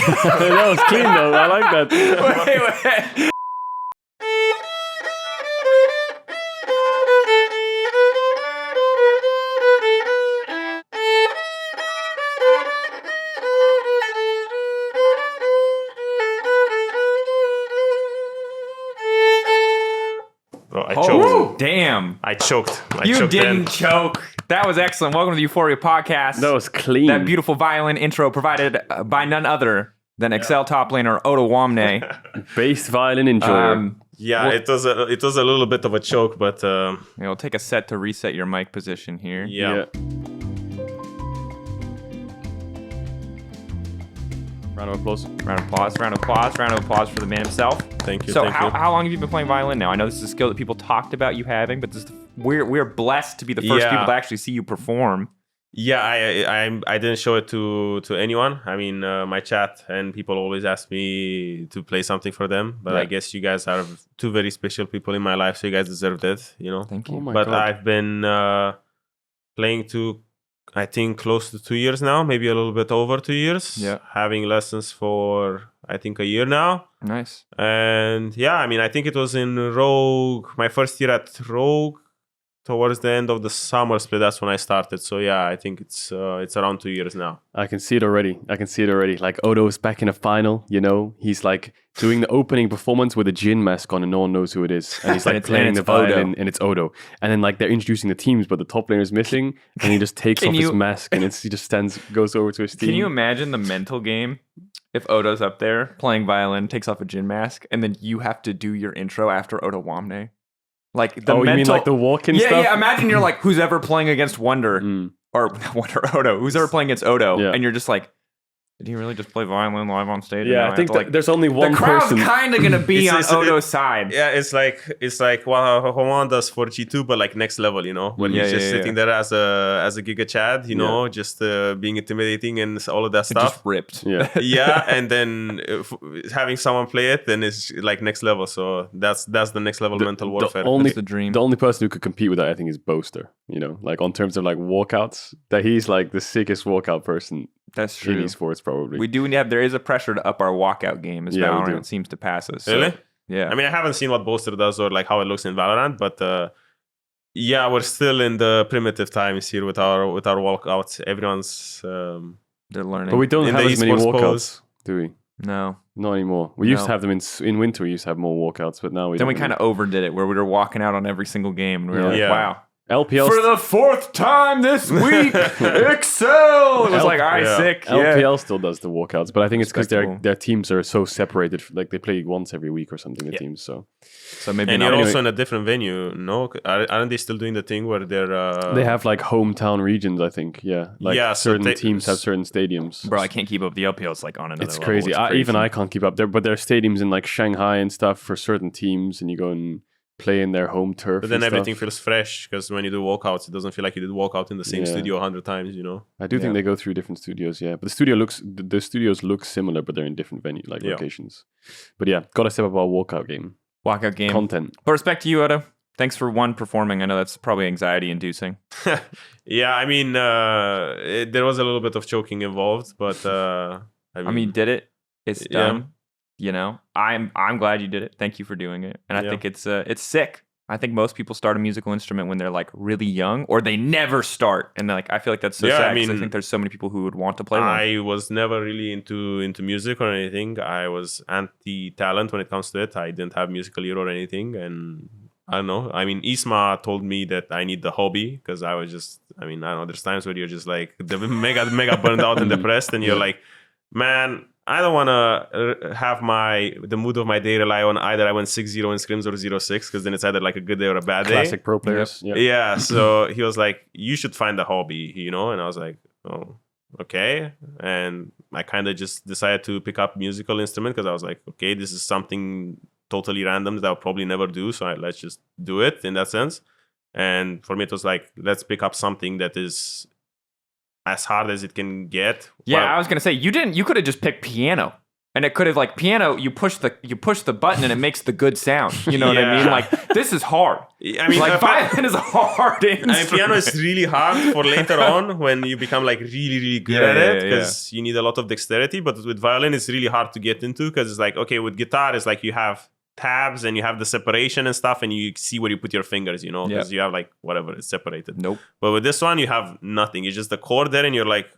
That was clean though. I like that. Wait. Oh, I choked. Damn. I choked. You didn't choke. That was excellent. Welcome to the Euphoria podcast. That was clean. That beautiful violin intro provided by none other than Excel top laner Odoamne. Bass violin enjoyer. It was a little bit of a choke, but It'll take a set to reset your mic position here. yeah. Round of applause. Round of applause for the man himself. Thank you. So thank you. how long have you been playing violin now? I know this is a skill that people talked about you having, but we're blessed to be the first people to actually see you perform. Yeah, I didn't show it to anyone. I mean, my chat and people always ask me to play something for them, but I guess you guys are two very special people in my life, so you guys deserved it, you know. Thank you. Oh my But God. I've been playing I think close to 2 years now, maybe a little bit over 2 years. Yeah. Having lessons for I think a year now. Nice. And yeah, I mean, I think it was in Rogue, my first year at Rogue, towards the end of the summer split. That's when I started. So yeah, I think it's around 2 years now. I can see it already. Like Odo's back in a final, you know. He's like doing the opening performance with a Jin mask on and no one knows who it is. And he's like playing the violin and it's Odo. And then like they're introducing the teams, but the top laner is missing. And he just takes off his mask and he just goes over to his team. Can you imagine the mental game if Odo's up there playing violin, takes off a Jin mask, and then you have to do your intro after Odoamne? Like the mental... you mean like the walk-in stuff? Yeah, imagine you're like, who's ever playing against Wonder, or Wonder Odo, who's ever playing against Odo, and you're just like, did he really just play violin live on stage? Yeah, I think there's only one the crowd's person. kind of going to be on Odo's side. Yeah, it's like what Homan does for G2, but like next level, you know, when he's just sitting there as a Giga Chad, you know, just being intimidating and all of that stuff. Just ripped. Yeah, and then having someone play it, then it's like next level. So that's the next level mental warfare. That's the dream. The only person who could compete with that, I think, is Boaster. You know, like on terms of like walkouts, that he's like the sickest walkout person. That's true. In esports, probably. We do there is a pressure to up our walkout game as Valorant seems to pass us. So, really? Yeah. I mean, I haven't seen what Boaster does or like how it looks in Valorant, but yeah, we're still in the primitive times here with our walkouts. Everyone's they're learning. But we don't have as many walkouts, do we? No. Not anymore. We used to have them in winter. We used to have more walkouts, but now we Then don't. we kind of overdid it, where we were walking out on every single game, and we were like, wow. LPL for the fourth time this week, Excel. It was like, all right, sick. LPL still does the walkouts, but I think it's because their teams are so separated. Like they play once every week or something. The teams, so maybe. And you're also in a different venue. No, aren't they still doing the thing where they have like hometown regions? I think, like certain teams have certain stadiums. Bro, I can't keep up the LPL. It's like on another. It's crazy. Even I can't keep up there. But there are stadiums in like Shanghai and stuff for certain teams, and you go and play in their home turf. But then everything feels fresh because when you do walkouts, it doesn't feel like you did walkout in the same studio 100 times, you know. I do think they go through different studios, but the studios look similar, but they're in different locations. But yeah, gotta step up our walkout game. Content. But respect to you, Odo. Thanks for performing. I know that's probably anxiety inducing. Yeah, I mean, there was a little bit of choking involved, but I mean, you did it. It's done. You know, I'm glad you did it. Thank you for doing it. And I think it's sick. I think most people start a musical instrument when they're like really young, or they never start. And like I feel like that's so sad. I mean, I think there's so many people who would want to play one. I was never really into music or anything. I was anti-talent when it comes to it. I didn't have musical ear or anything, and I don't know. I mean, Isma told me that I need the hobby because I was just. I mean, I don't know. There's times where you're just like mega burned out and depressed, and you're like, man, I don't want to have the mood of my day rely on either I went 6-0 in scrims or 0-6 because then it's either like a good day or a bad day. Classic pro players. Yep. Yeah. So he was like, you should find a hobby, you know? And I was like, oh, okay. And I kind of just decided to pick up musical instrument because I was like, okay, this is something totally random that I'll probably never do. So let's just do it in that sense. And for me, it was like, let's pick up something that is as hard as it can get. Yeah, I was gonna say you could have just picked piano. And it could have like piano, you push the button and it makes the good sound. You know what I mean? Like this is hard. I mean, like violin is a hard instrument. I mean, piano is really hard for later on when you become like really, really good at it because you need a lot of dexterity. But with violin, it's really hard to get into because it's like, okay, with guitar, it's like you have tabs and you have the separation and stuff and you see where you put your fingers, you know, because you have like whatever, it's separated. Nope. But with this one, you have nothing. It's just the chord there and you're like,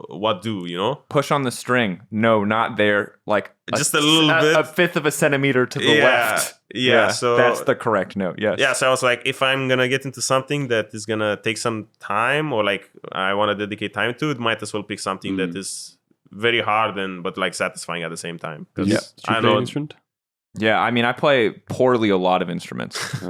what do, you know? Push on the string. No, not there. Like just a little bit. A fifth of a centimeter to the left. Yeah, so that's the correct note. Yes. Yeah, so I was like, if I'm gonna get into something that is gonna take some time or like I want to dedicate time to, it might as well pick something that is very hard but like satisfying at the same time. Because I know instrument. Yeah, I mean, I play poorly a lot of instruments.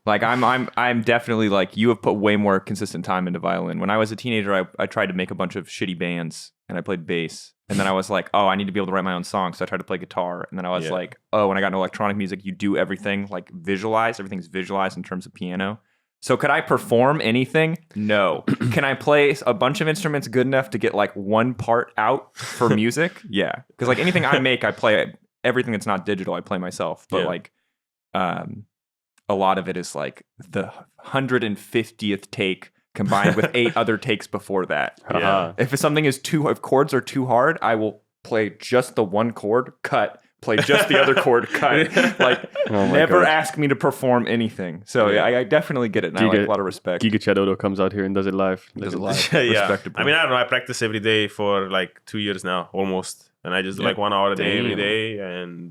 Like I'm definitely like you have put way more consistent time into violin. When I was a teenager, I tried to make a bunch of shitty bands and I played bass. And then I was like, oh, I need to be able to write my own songs. So I tried to play guitar. And then I was like, oh, when I got into electronic music, you do everything like visualized. Everything's visualized in terms of piano. So could I perform anything? No. Can I play a bunch of instruments good enough to get like one part out for music? Yeah. Because like anything I make, I play. Everything that's not digital, I play myself. But like, a lot of it is like the 150th take combined with 8 other takes before that. If something is if chords are too hard, I will play just the one chord, cut, play just the other chord, cut. Like, never ask me to perform anything. So I definitely get it. And I like a lot of respect. Giga Chad Odo comes out here and does it live. Respectable. I mean, I don't know. I practice every day for like 2 years now, almost. And I just do like 1 hour a day every day. And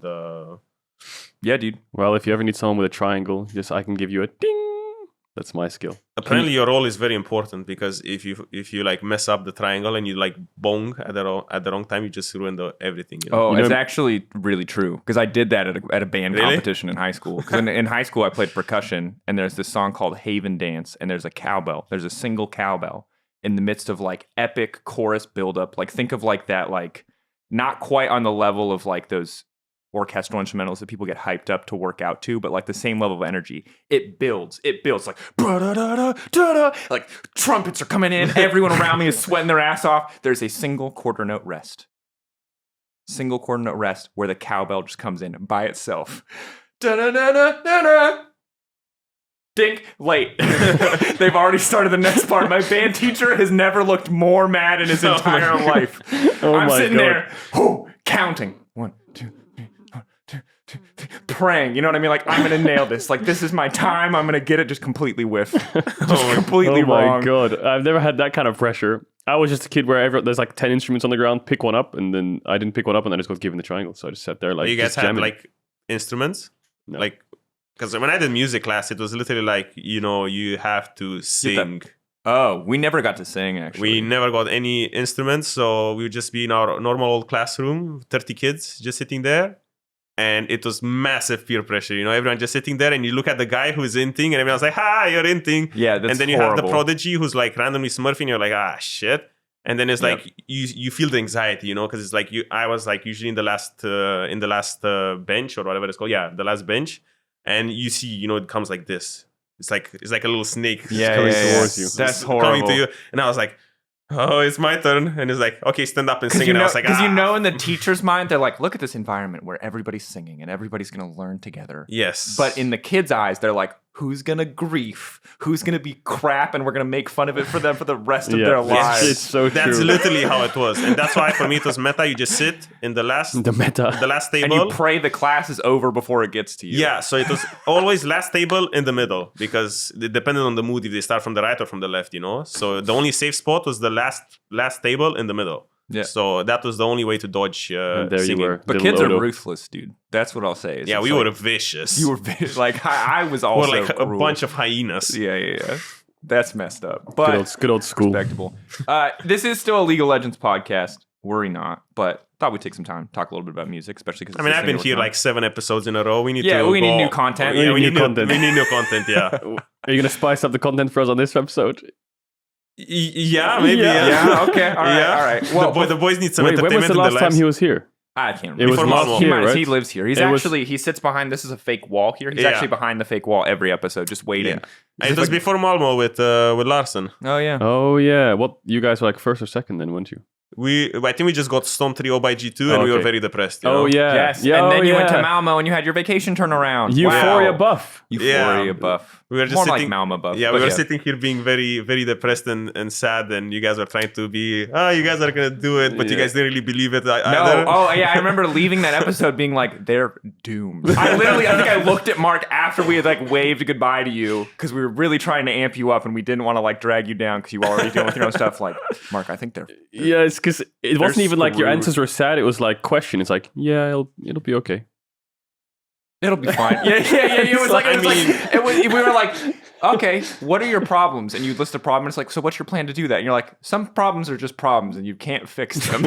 yeah, dude. Well, if you ever need someone with a triangle, I can give you a ding. That's my skill. Apparently, your role is very important because if you like mess up the triangle and you like bong at the wrong time, you just ruin everything. You know? Oh, it's actually really true because I did that at a band competition in high school. Because in high school, I played percussion, and there's this song called Haven Dance, and there's a cowbell. There's a single cowbell in the midst of like epic chorus buildup. Like think of like that, like not quite on the level of like those orchestral instrumentals that people get hyped up to work out to, but like the same level of energy. It builds like like trumpets are coming in. Everyone around me is sweating their ass off. There's a single quarter note rest where the cowbell just comes in by itself. Dink, late. They've already started the next part. My band teacher has never looked more mad in his entire life. I'm sitting there, counting. 1, 2, 3, 1, 2, 3, praying. You know what I mean? Like, I'm going to nail this. Like, this is my time. I'm going to get it. Just completely whiff. Just completely wrong. Oh my God. I've never had that kind of pressure. I was just a kid where there's like 10 instruments on the ground, pick one up, and then I didn't pick one up, and I just got given the triangle. So I just sat there like, you guys had like instruments? No. Like, because when I did music class, it was literally like, you know, you have to sing. Oh, we never got to sing, actually. We never got any instruments, so we would just be in our normal old classroom, 30 kids just sitting there. And it was massive peer pressure, you know, everyone just sitting there and you look at the guy who's inting and everyone's like, ha, you're inting. Yeah, that's And then you have the prodigy who's like randomly smurfing, you're like, ah, shit. And then it's like, you feel the anxiety, you know, because it's like, I was like usually in the last bench or whatever it's called. Yeah, the last bench. And you see, you know, it comes like this. It's like a little snake coming towards you. That's horrible. Coming to you. And I was like, oh, it's my turn. And it's like, okay, stand up and sing. And I was like, because you know, in the teacher's mind, they're like, look at this environment where everybody's singing and everybody's going to learn together. Yes. But in the kids' eyes, they're like, who's going to grief? Who's going to be crap? And we're going to make fun of it for them for the rest of their lives. It's so true. That's literally how it was. And that's why for me it was meta. You just sit in the last table. And you pray the class is over before it gets to you. Yeah, so it was always last table in the middle because it depended on the mood if they start from the right or from the left, you know? So the only safe spot was the last table in the middle. Yeah. So that was the only way to dodge there singing. You were. But kids are ruthless, dude. That's what I'll say. Yeah, we were vicious. You were vicious. Like, I was also we're like cruel. A bunch of hyenas. Yeah. That's messed up. But good old school. Respectable. This is still a League of Legends podcast. Worry not. But thought we'd take some time, talk a little bit about music, especially because I've been here like 7 episodes in a row. We need need new content. We need new content. We need new content, yeah. Are you going to spice up the content for us on this episode? Yeah, maybe. Yeah. Okay. All right. Well, the boys need some entertainment. When was the last time he was here? I can't remember. It was last year, right? He lives here. He sits behind, this is a fake wall here. He's actually behind the fake wall every episode, just waiting. Yeah. It was before Malmo with Larson. Oh, yeah. Oh, yeah. What, you guys were like first or second then, weren't you? I think we just got stomped 3-0 by G2 and we were very depressed. You know? Yes. And then you went to Malmo and you had your vacation turnaround. Euphoria buff. Euphoria buff. We were just more sitting, like Malmo buff. Yeah, we were sitting here being very, very depressed and sad, and you guys were trying to be, you guys are gonna do it, but you guys didn't really believe it either. I remember leaving that episode being like, they're doomed. I think I looked at Mark after we had like waved goodbye to you because we were really trying to amp you up and we didn't want to like drag you down because you were already dealing with your own stuff. Like, Mark, I think they're yeah, it's because it wasn't even like your answers were sad. It was like question. It's like, yeah, it'll be okay. It'll be fine. Yeah. It was like, we were like, okay, what are your problems? And you list a problem. And it's like, so what's your plan to do that? And you're like, some problems are just problems and you can't fix them.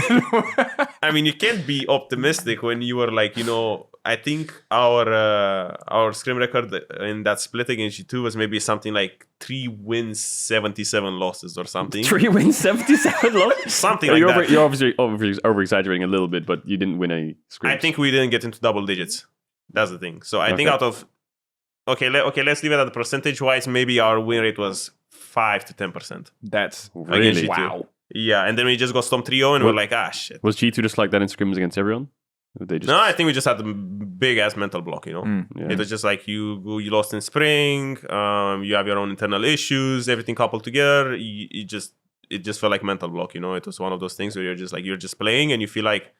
I mean, you can't be optimistic when you were like, I think our scrim record in that split against G2 was maybe something like 3 wins, 77 losses or something. 3 wins, 77 losses? Something like that. You're obviously over-exaggerating a little bit, but you didn't win any scrims. I think we didn't get into double digits. That's the thing. So I think out of... Okay, let's leave it at the percentage-wise. Maybe our win rate was 5 to 10%. That's really... Wow. Yeah, and then we just got stomped 3-0 and we're like, shit. Was G2 just like that in scrims against everyone? No, I think we just had a big-ass mental block, Yeah. It was just like you lost in spring, you have your own internal issues, everything coupled together. It just felt like mental block, It was one of those things where you're just playing and you feel like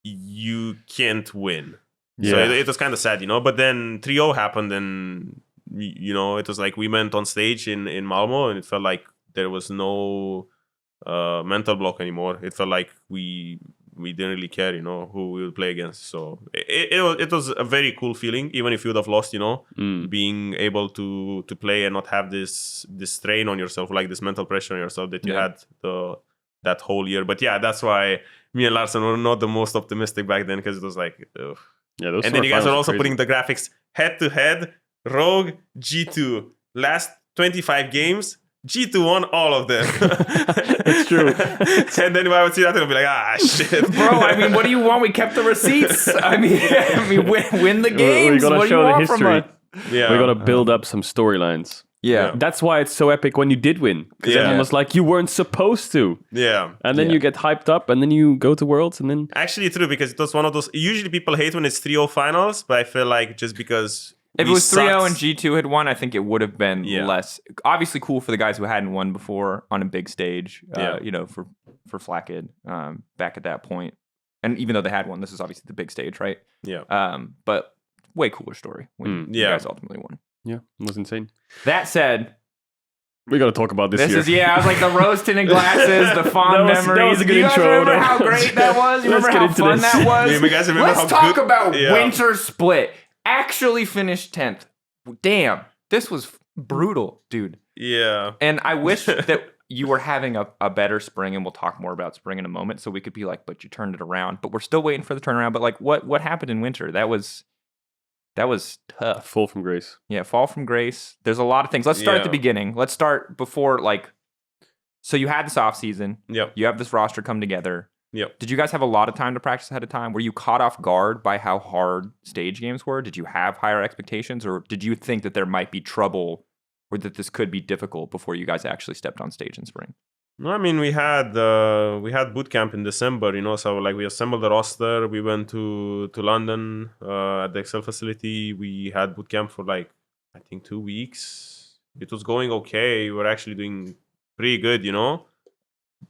you can't win. Yeah. So it was kind of sad, But then 3-0 happened and, it was like we went on stage in Malmo and it felt like there was no mental block anymore. It felt like we didn't really care, who we would play against. So it was a very cool feeling, even if you would have lost, being able to play and not have this strain on yourself, like this mental pressure on yourself that you had that whole year. But yeah, that's why me and Larson were not the most optimistic back then, because it was like, ugh. Yeah, those and then you guys are also putting the graphics head to head. Rogue, G2, last 25 games. G2 won all of them. It's true. And then when I would see that, I'd be like, shit. Bro, I mean, what do you want? We kept the receipts. I mean win the games. We gotta show the history. Yeah. We gotta build up some storylines. Yeah. That's why it's so epic when you did win. Because everyone was like, you weren't supposed to. Yeah. And then you get hyped up and then you go to Worlds and then... Actually true, because it was one of those... Usually people hate when it's 3-0 finals, but I feel like just because... If it was 3-0 and G2 had won, I think it would have been less... Obviously cool for the guys who hadn't won before on a big stage, for Flackid back at that point. And even though they had won, this is obviously the big stage, right? Yeah. But way cooler story when you guys ultimately won. Yeah, it was insane. That said... We got to talk about this year. I was like the rose tinted glasses, the fond memories. That was a good you guys intro. remember how great that was? You remember how fun that was? Yeah, you guys remember Let's talk about Winter Split. Actually finished 10th. Damn, this was brutal, dude. Yeah. And I wish that you were having a better spring, and we'll talk more about spring in a moment, so we could be like, but you turned it around. But we're still waiting for the turnaround. But like, what happened in Winter? That was tough. Fall from grace. Yeah, fall from grace. There's a lot of things. Let's start at the beginning. Let's start before, so you had this off season. Yep. You have this roster come together. Yep. Did you guys have a lot of time to practice ahead of time? Were you caught off guard by how hard stage games were? Did you have higher expectations, or did you think that there might be trouble or that this could be difficult before you guys actually stepped on stage in spring? No, I mean we had boot camp in December, so like we assembled the roster. We went to London at the Excel facility. We had boot camp for I think 2 weeks. It was going okay. We were actually doing pretty good,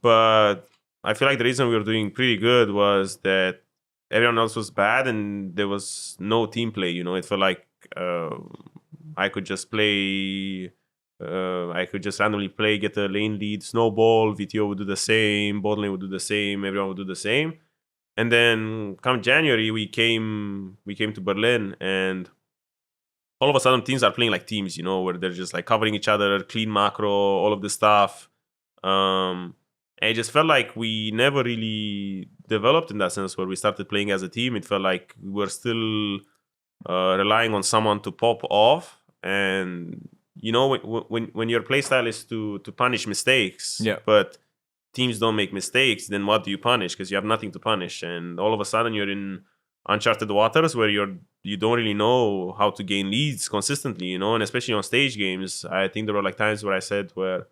But I feel like the reason we were doing pretty good was that everyone else was bad and there was no team play. It felt like I could just play. I could just randomly play, get a lane lead, snowball, Vetheo would do the same, bot lane would do the same, everyone would do the same. And then come January, we came to Berlin, and all of a sudden teams are playing like teams, where they're just covering each other, clean macro, all of this stuff. And it just felt like we never really developed in that sense where we started playing as a team. It felt like we were still relying on someone to pop off, and when your playstyle is to punish mistakes, but teams don't make mistakes, then what do you punish? Because you have nothing to punish, and all of a sudden you're in uncharted waters where you don't really know how to gain leads consistently, and especially on stage games. I think there were times where I said where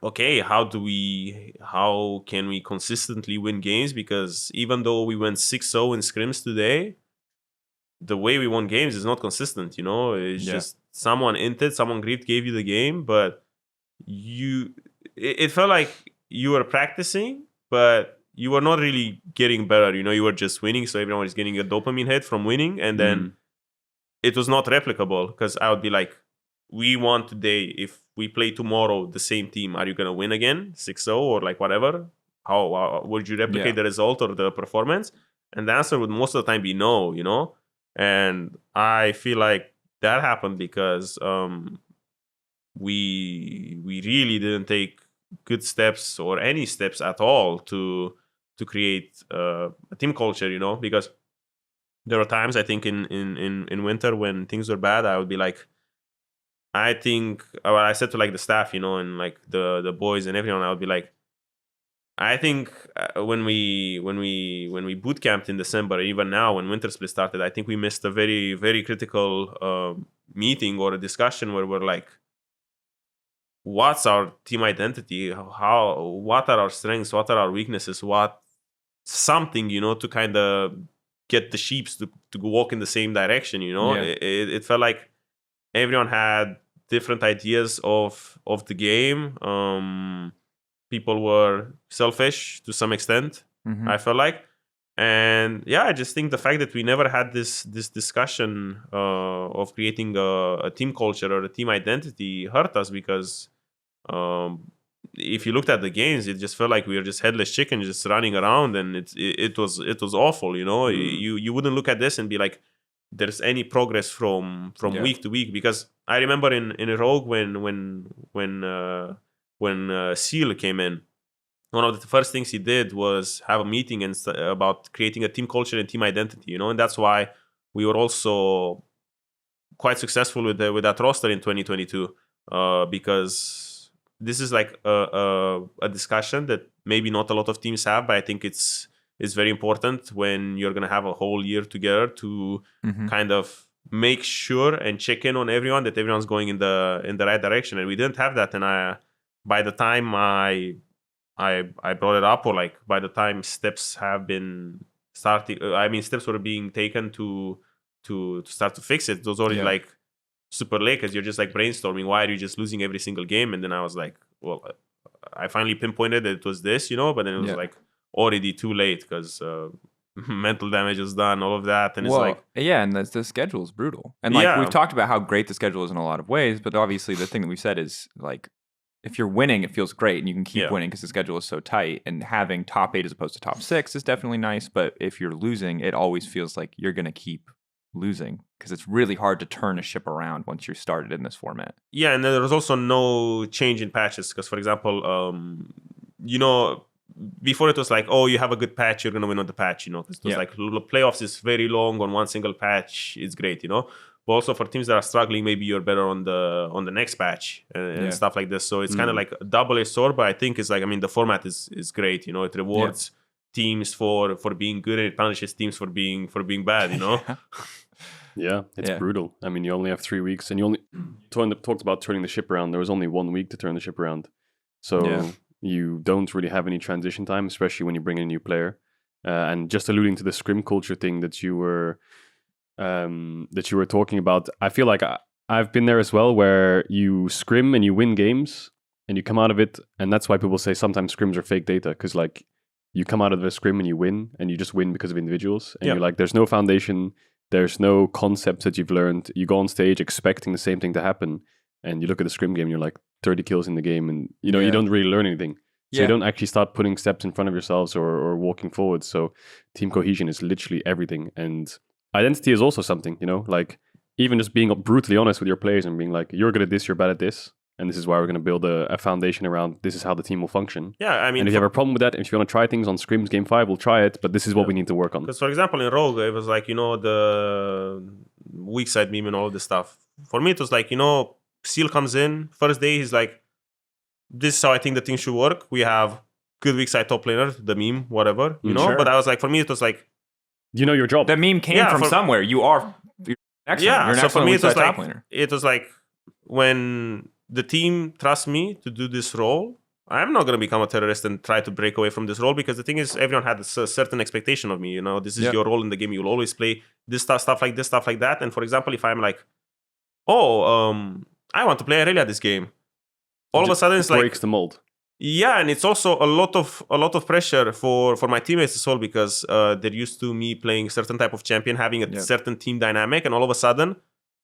okay, how can we consistently win games? Because even though we went 6-0 in scrims today, the way we won games is not consistent, It's just someone inted, someone griefed, gave you the game, but it felt like you were practicing, but you were not really getting better, you were just winning, so everyone is getting a dopamine hit from winning, and then it was not replicable, because I would be like, we won today, if we play tomorrow the same team, are you going to win again 6-0 or like whatever? How would you replicate the result or the performance? And the answer would most of the time be no, and I feel like that happened because we really didn't take good steps or any steps at all to create a team culture, because there were times I think in winter when things were bad, I would be like, I think, well, I said to like the staff, and like the boys and everyone, I would be like, I think when we boot camped in December, even now when winter split started, I think we missed a very, very critical meeting or a discussion where we're like, what's our team identity? What are our strengths? What are our weaknesses? Something, to kind of get the sheeps to walk in the same direction, It felt like everyone had different ideas of the game. People were selfish to some extent, I felt like. And I just think the fact that we never had this discussion of creating a team culture or a team identity hurt us, because if you looked at the games, it just felt like we were just headless chickens just running around, and it was awful, You wouldn't look at this and be like, there's any progress from week to week, because I remember in Rogue when Seal came in, one of the first things he did was have a meeting about creating a team culture and team identity, and that's why we were also quite successful with that roster in 2022, because this is like a discussion that maybe not a lot of teams have, but I think it's very important when you're going to have a whole year together to kind of make sure and check in on everyone, that everyone's going in the right direction. And we didn't have that. And by the time I brought it up, or like by the time steps have been starting, steps were being taken to start to fix it, it was already like super late, because you're just like brainstorming, why are you just losing every single game? And then I was like, well, I finally pinpointed that it was this, but then it was like already too late, because mental damage is done, all of that, and it's like, and the schedule is brutal, and like we've talked about how great the schedule is in a lot of ways, but obviously the thing that we said is like, if you're winning, it feels great, and you can keep winning because the schedule is so tight, and having top 8 as opposed to top 6 is definitely nice, but if you're losing, it always feels like you're going to keep losing, because it's really hard to turn a ship around once you're started in this format. Yeah, and there was also no change in patches, because for example, before it was like, oh, you have a good patch, you're going to win on the patch, because it was like playoffs is very long on one single patch, it's great, But also for teams that are struggling, maybe you're better on the next patch and stuff like this. So it's kind of like a double-edged sword, but I think it's like, the format is great, It rewards teams for being good, and it punishes teams for being bad, Yeah, it's brutal. You only have 3 weeks, and you only talked about turning the ship around. There was only 1 week to turn the ship around. So you don't really have any transition time, especially when you bring in a new player. And just alluding to the scrim culture thing that you were talking about, I feel like I've been there as well, where you scrim and you win games and you come out of it, and that's why people say sometimes scrims are fake data, because like you come out of the scrim and you win, and you just win because of individuals, and you're like, there's no foundation, there's no concepts that you've learned. You go on stage expecting the same thing to happen, and you look at the scrim game and you're like 30 kills in the game, and you don't really learn anything. So you don't actually start putting steps in front of yourselves or walking forward. So team cohesion is literally everything. And identity is also something, like even just being brutally honest with your players and being like, you're good at this, you're bad at this, and this is why we're going to build a foundation around this is how the team will function. Yeah, and if you have a problem with that, if you want to try things on scrims game 5, we'll try it, but this is what we need to work on. Because for example, in Rogue, it was like, the weak side meme and all this stuff. For me, it was like, Seal comes in, first day, he's like, this is how I think the thing should work. We have good weak side top laner, the meme, whatever, Sure. But I was like, for me, it was like, your job. The meme came from somewhere. You're excellent. You're so for me, it was like, top laner. It was like when the team trusts me to do this role, I'm not going to become a terrorist and try to break away from this role, because the thing is, everyone had a certain expectation of me. You know, this is your role in the game. You'll always play this stuff like this, stuff like that. And for example, if I'm like, I want to play Aurelia this game, all of a sudden it's like breaks the mold. Yeah, and it's also a lot of pressure for my teammates as well, because they're used to me playing a certain type of champion, having a certain team dynamic, and all of a sudden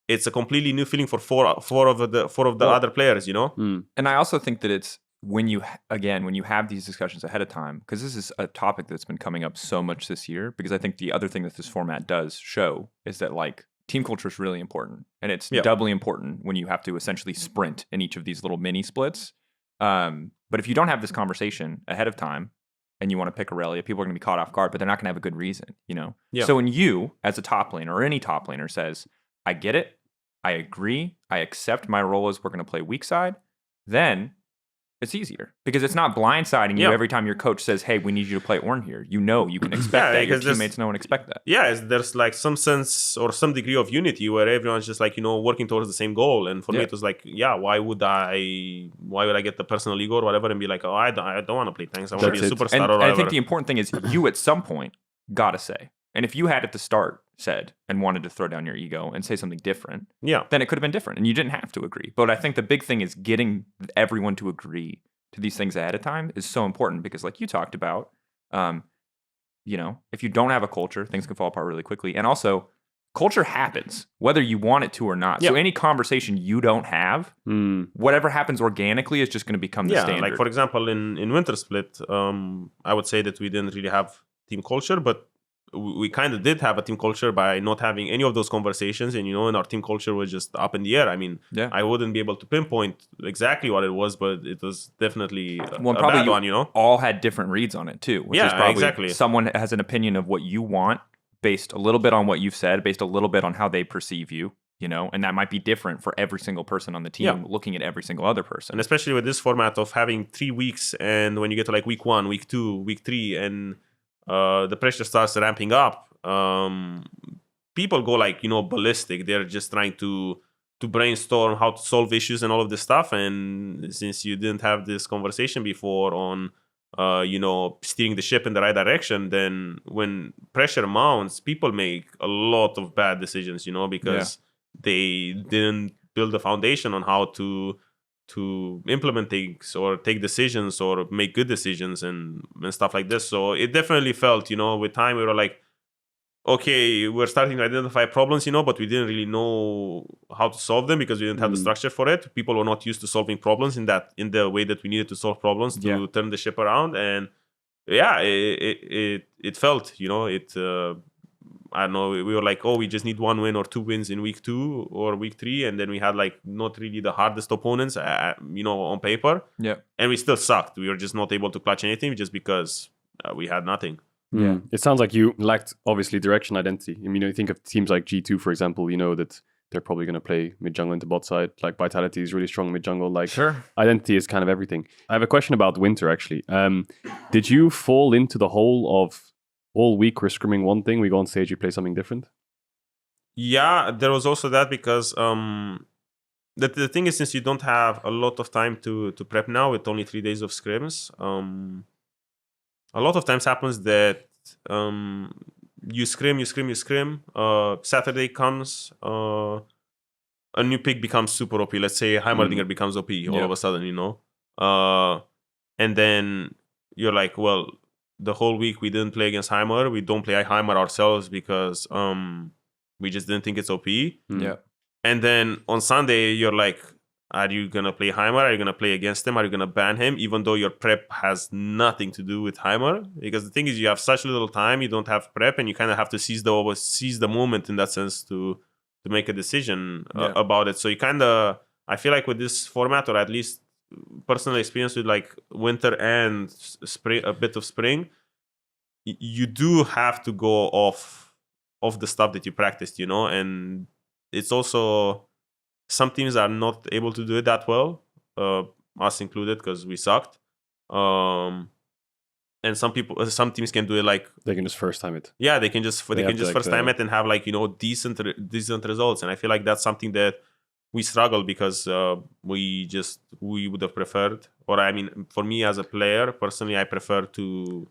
it's a completely new feeling for four of the other players, you know. And I also think that it's when you have these discussions ahead of time, because this is a topic that's been coming up so much this year, because I think the other thing that this format does show is that like team culture is really important, and it's doubly important when you have to essentially sprint in each of these little mini splits. But if you don't have this conversation ahead of time and you want to pick Aurelia, people are going to be caught off guard, but they're not going to have a good reason, you know? Yeah. So when you, as a top laner or any top laner, says, I get it, I agree, I accept my role as we're going to play weak side, then it's easier, because it's not blindsiding you every time your coach says, hey, we need you to play Ornn here. You know you can expect that. Your teammates know and expect that. Yeah, there's like some sense or some degree of unity where everyone's just like, you know, working towards the same goal. And for me, it was like, why would I get the personal ego or whatever and be like, I don't want to play tanks. I want to be a superstar or whatever. I think the important thing is you at some point got to say. And if you had at the start said and wanted to throw down your ego and say something different, then it could have been different and you didn't have to agree. But I think the big thing is getting everyone to agree to these things ahead of time is so important, because like you talked about, you know, if you don't have a culture, things can fall apart really quickly. And also, culture happens whether you want it to or not. So any conversation you don't have, whatever happens organically is just going to become the standard. Like for example, in Winter Split, I would say that we didn't really have team culture, but we kind of did have a team culture by not having any of those conversations, and our team culture was just up in the air. I mean, I wouldn't be able to pinpoint exactly what it was, but it was definitely a bad one. All had different reads on it too. Which is probably exactly. Someone has an opinion of what you want based a little bit on what you've said, based a little bit on how they perceive you. And that might be different for every single person on the team, looking at every single other person. And especially with this format of having 3 weeks, and when you get to like week 1, week 2, week 3, and the pressure starts ramping up, people go like, ballistic. They're just trying to brainstorm how to solve issues and all of this stuff. And since you didn't have this conversation before on, steering the ship in the right direction, then when pressure mounts, people make a lot of bad decisions, because they didn't build a foundation on how to implement things or take decisions or make good decisions and stuff like this. So it definitely felt, with time we were like, okay, we're starting to identify problems, but we didn't really know how to solve them because we didn't have the structure for it. People were not used to solving problems in the way that we needed to solve problems to turn the ship around. And it felt, I don't know, we were like, we just need 1 win or 2 wins in week 2 or week 3, and then we had like not really the hardest opponents, on paper. Yeah, and we still sucked. We were just not able to clutch anything just because we had nothing. Yeah, it sounds like you lacked obviously direction, identity. I mean, you think of teams like G2, for example. That they're probably going to play mid jungle into bot side. Like Vitality is really strong mid jungle. Like identity is kind of everything. I have a question about Winter actually. Did you fall into the hole of all week we're scrimming one thing, we go on stage, we play something different? Yeah, there was also that because the thing is, since you don't have a lot of time to prep now with only 3 days of scrims, a lot of times happens that you scrim, Saturday comes, a new pick becomes super OP. Let's say Heimerdinger becomes OP all of a sudden, and then you're like, well, the whole week we didn't play against Heimer. We don't play Heimer ourselves because we just didn't think it's OP. Yeah. And then on Sunday, you're like, are you going to play Heimer? Are you going to play against him? Are you going to ban him? Even though your prep has nothing to do with Heimer. Because the thing is, you have such little time, you don't have prep, and you kind of have to seize the moment in that sense to make a decision about it. So you kind of, I feel like with this format, or at least personal experience with like winter and spring, a bit of spring, you do have to go off the stuff that you practiced, and it's also some teams are not able to do it that well, us included, because we sucked. And some teams can do it like they can just first time it. Yeah, they can just first time it and have like decent results. And I feel like that's something that we struggle because we would have preferred, or I mean, for me as a player, personally, I prefer to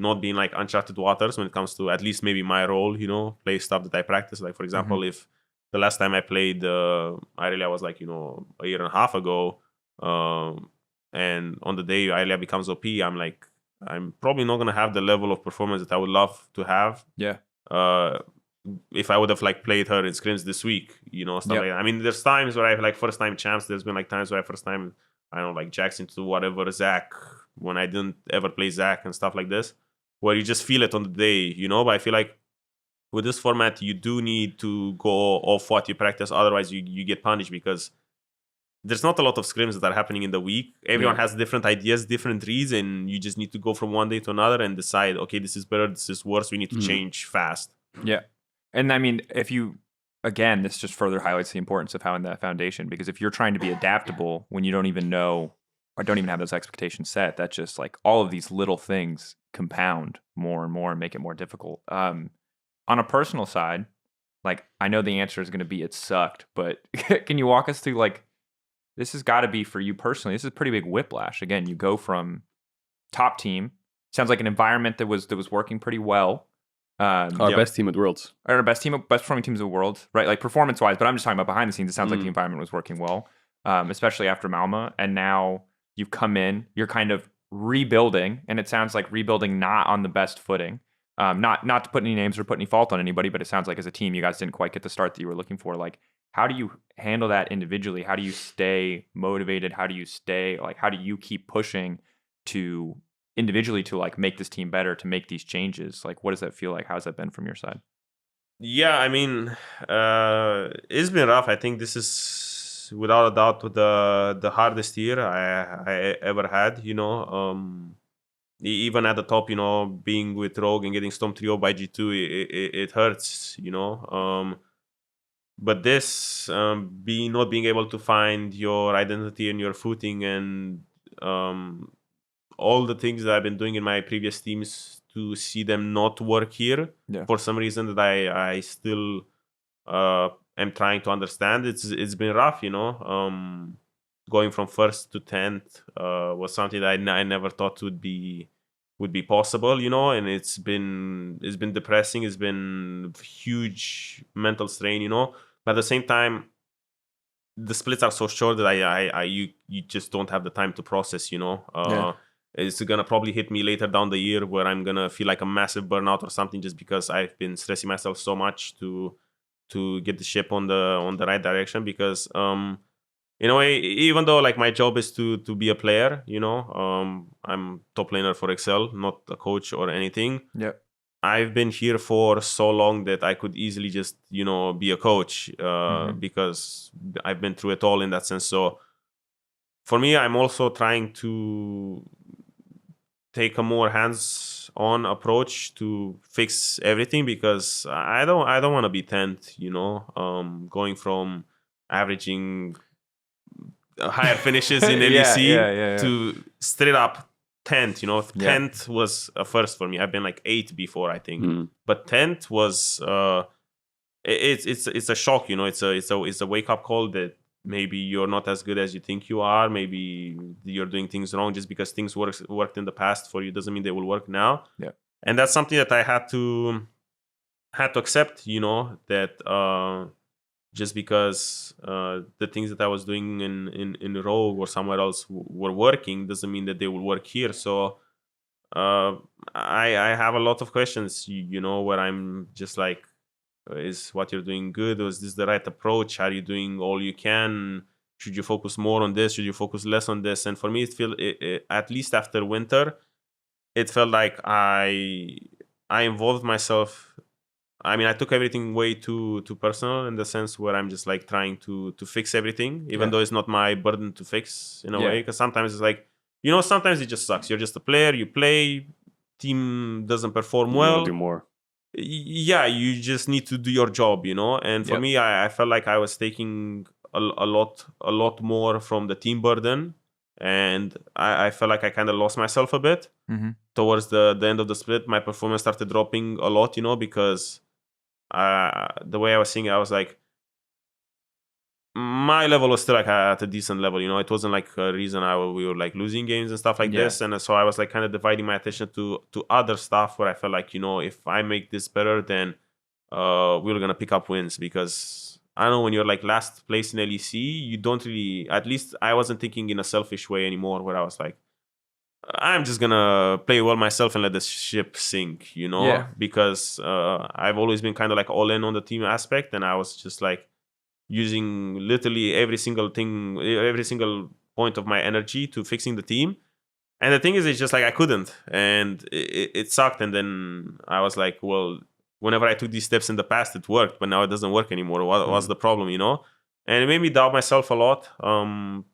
not be in like uncharted waters when it comes to at least maybe my role, play stuff that I practice. Like, for example, if the last time I played, Irelia was like, a year and a half ago, and on the day Irelia becomes OP, I'm probably not going to have the level of performance that I would love to have. Yeah. If I would have like played her in scrims this week, stuff like that. I mean, there's times where I have like first time champs. There's been like times where I first time, I don't know, like Jacks into whatever Zach, when I didn't ever play Zach and stuff like this, where you just feel it on the day, But I feel like with this format, you do need to go off what you practice. Otherwise, you get punished because there's not a lot of scrims that are happening in the week. Everyone has different ideas, different reads, and you just need to go from one day to another and decide, okay, this is better, this is worse. We need to change fast. Yeah. And I mean, again, this just further highlights the importance of having that foundation, because if you're trying to be adaptable when you don't even know or don't even have those expectations set, that's just like all of these little things compound more and more and make it more difficult. On a personal side, like, I know the answer is going to be it sucked, but can you walk us through, like, this has got to be for you personally, this is a pretty big whiplash. Again, you go from top team, sounds like an environment that was working pretty well. Our best team at Worlds. Our best performing teams of the world, right? Like performance-wise, but I'm just talking about behind the scenes. It sounds like the environment was working well, especially after Malmö. And now you've come in, you're kind of rebuilding, and it sounds like rebuilding not on the best footing. Not to put any names or put any fault on anybody, but it sounds like as a team, you guys didn't quite get the start that you were looking for. Like, how do you handle that individually? How do you stay motivated? How do you keep pushing to individually to like make this team better, to make these changes? Like, what does that feel like? How's that been from your side? Yeah, I mean, it's been rough. I think this is without a doubt the hardest year I ever had, even at the top, being with Rogue and getting Storm 3-0 by G2, it hurts, but this, not being able to find your identity and your footing and all the things that I've been doing in my previous teams, to see them not work here for some reason that I still am trying to understand. It's been rough, going from 1st to 10th was something that I never thought would be possible, and it's been depressing. It's been huge mental strain, but at the same time, the splits are so short that you just don't have the time to process, It's gonna probably hit me later down the year where I'm gonna feel like a massive burnout or something, just because I've been stressing myself so much to get the ship on the right direction. Because in a way, even though like my job is to be a player, I'm top laner for Excel, not a coach or anything. Yeah, I've been here for so long that I could easily just be a coach because I've been through it all in that sense. So for me, I'm also trying to take a more hands-on approach to fix everything, because I don't want to be 10th, going from averaging higher finishes in LEC to straight up 10th. 10th was a first for me. I've been like 8th before, I think, but 10th was it's a shock. It's a wake up call that maybe you're not as good as you think you are. Maybe you're doing things wrong. Just because things worked in the past for you doesn't mean they will work now. Yeah, and that's something that I had to accept. That just because the things that I was doing in Rogue or somewhere else were working doesn't mean that they will work here. So I have a lot of questions. Where I'm just like, is what you're doing good? Or is this the right approach? Are you doing all you can? Should you focus more on this? Should you focus less on this? And for me, it at least after winter, it felt like I involved myself. I mean, I took everything way too personal, in the sense where I'm just like trying to fix everything, even though it's not my burden to fix in a way. Because sometimes it's like, sometimes it just sucks. You're just a player. You play, team doesn't perform well. You want to do more. Yeah, you just need to do your job, And for me, I felt like I was taking a lot more from the team burden, and I felt like I kind of lost myself a bit towards the end of the split. My performance started dropping a lot, because the way I was seeing it, I was like, my level was still like at a decent level, you know. It wasn't like a reason we were like losing games and stuff like this, and so I was like kind of dividing my attention to other stuff where I felt like, you know, if I make this better, then we're gonna pick up wins. Because I don't know, when you're like last place in LEC, you don't really, at least I wasn't thinking in a selfish way anymore, where I was like, I'm just gonna play well myself and let the ship sink, you know. Yeah. Because I've always been kind of like all in on the team aspect, and I was just like using literally every single point of my energy to fixing the team. And the thing is, it's just like I couldn't, and it sucked. And then I was like, well, whenever I took these steps in the past, it worked, but now it doesn't work anymore. What's the problem, you know? And it made me doubt myself a lot.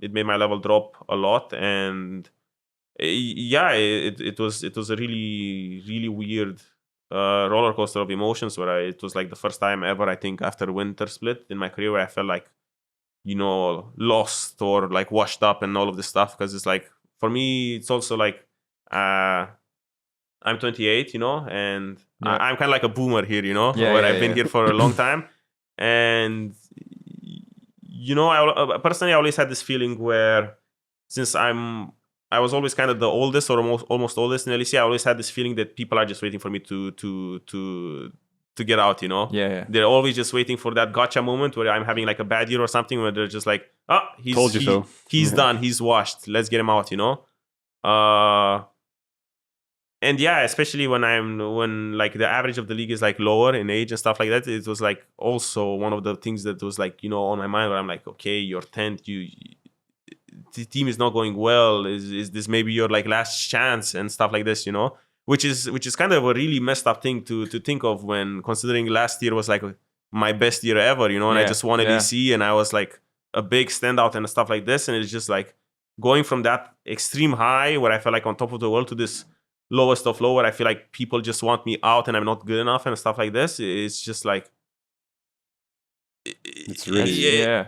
It made my level drop a lot, and it was a really, really weird roller coaster of emotions, where it was like the first time ever, I think, after Winter split in my career, where I felt like, you know, lost or like washed up and all of this stuff. Because it's like, for me, it's also like I'm 28, you know, and I'm kind of like a boomer here, you know, where I've been here for a long time. And, you know, I personally always had this feeling where, since I was always kind of the oldest, or almost oldest in LEC, I always had this feeling that people are just waiting for me to get out, you know? Yeah. They're always just waiting for that gotcha moment where I'm having like a bad year or something, where they're just like, oh, he's done, he's washed, let's get him out, you know? And yeah, especially when like the average of the league is like lower in age and stuff like that, it was like also one of the things that was like, you know, on my mind, where I'm like, okay, you're 10th, the team is not going well. Is this maybe your like last chance and stuff like this, you know? Which is kind of a really messed up thing to think of, when considering last year was like my best year ever, you know, and I just won LEC, and I was like a big standout and stuff like this, and it's just like going from that extreme high where I felt like on top of the world to this lowest of low, where I feel like people just want me out and I'm not good enough and stuff like this. It's just like, it's really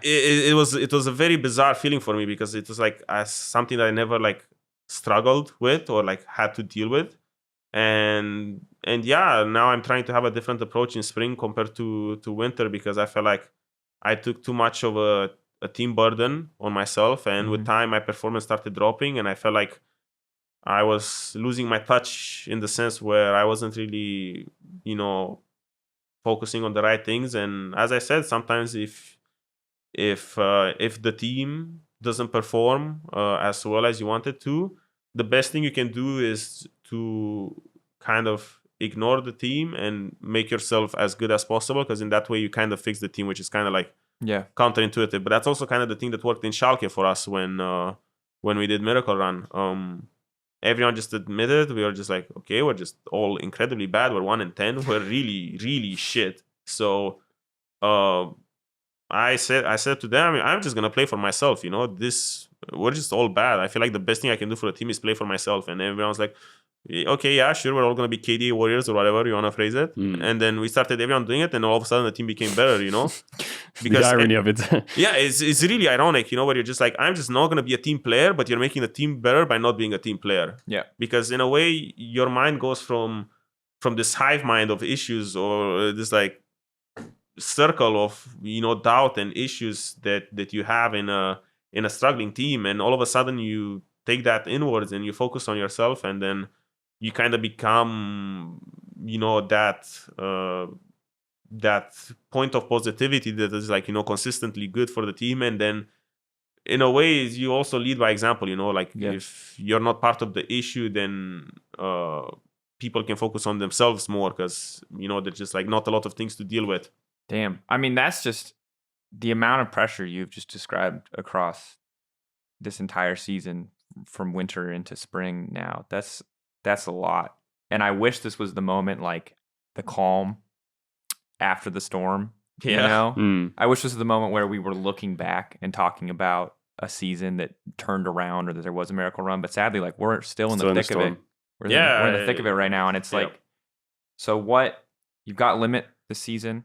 it was a very bizarre feeling for me, because it was like something that I never like struggled with or like had to deal with. And yeah, now I'm trying to have a different approach in spring compared to winter, because I felt like I took too much of a team burden on myself, and with time my performance started dropping, and I felt like I was losing my touch, in the sense where I wasn't really, you know, focusing on the right things. And as I said, sometimes if the team doesn't perform as well as you want it to, the best thing you can do is to kind of ignore the team and make yourself as good as possible, because in that way you kind of fix the team, which is kind of like counterintuitive. But that's also kind of the thing that worked in Schalke for us when we did Miracle Run. Everyone just admitted, we were just like, okay, we're just all incredibly bad. We're 1-10. We're really, really shit. So I said to them, I'm just gonna play for myself. You know, we're just all bad. I feel like the best thing I can do for the team is play for myself. And everyone's like, okay, yeah, sure, we're all gonna be KD Warriors or whatever you wanna phrase it. And then we started everyone doing it, and all of a sudden the team became better. You know, because the irony of it. Yeah, it's really ironic. You know, where you're just like, I'm just not gonna be a team player, but you're making the team better by not being a team player. Yeah, because in a way, your mind goes from this hive mind of issues, or this like circle of, you know, doubt and issues that you have in a struggling team, and all of a sudden you take that inwards and you focus on yourself, and then you kind of become, you know, that point of positivity that is like, you know, consistently good for the team. And then in a way you also lead by example, you know, like if you're not part of the issue, then people can focus on themselves more, because, you know, there's just like not a lot of things to deal with. Damn. I mean, that's just the amount of pressure you've just described across this entire season, from winter into spring now. That's a lot. And I wish this was the moment, like the calm after the storm. You know? I wish this was the moment where we were looking back and talking about a season that turned around, or that there was a miracle run. But sadly, like, we're still in the thick of it. We're in the thick of it right now. And it's like, so what? You've got Limit this season.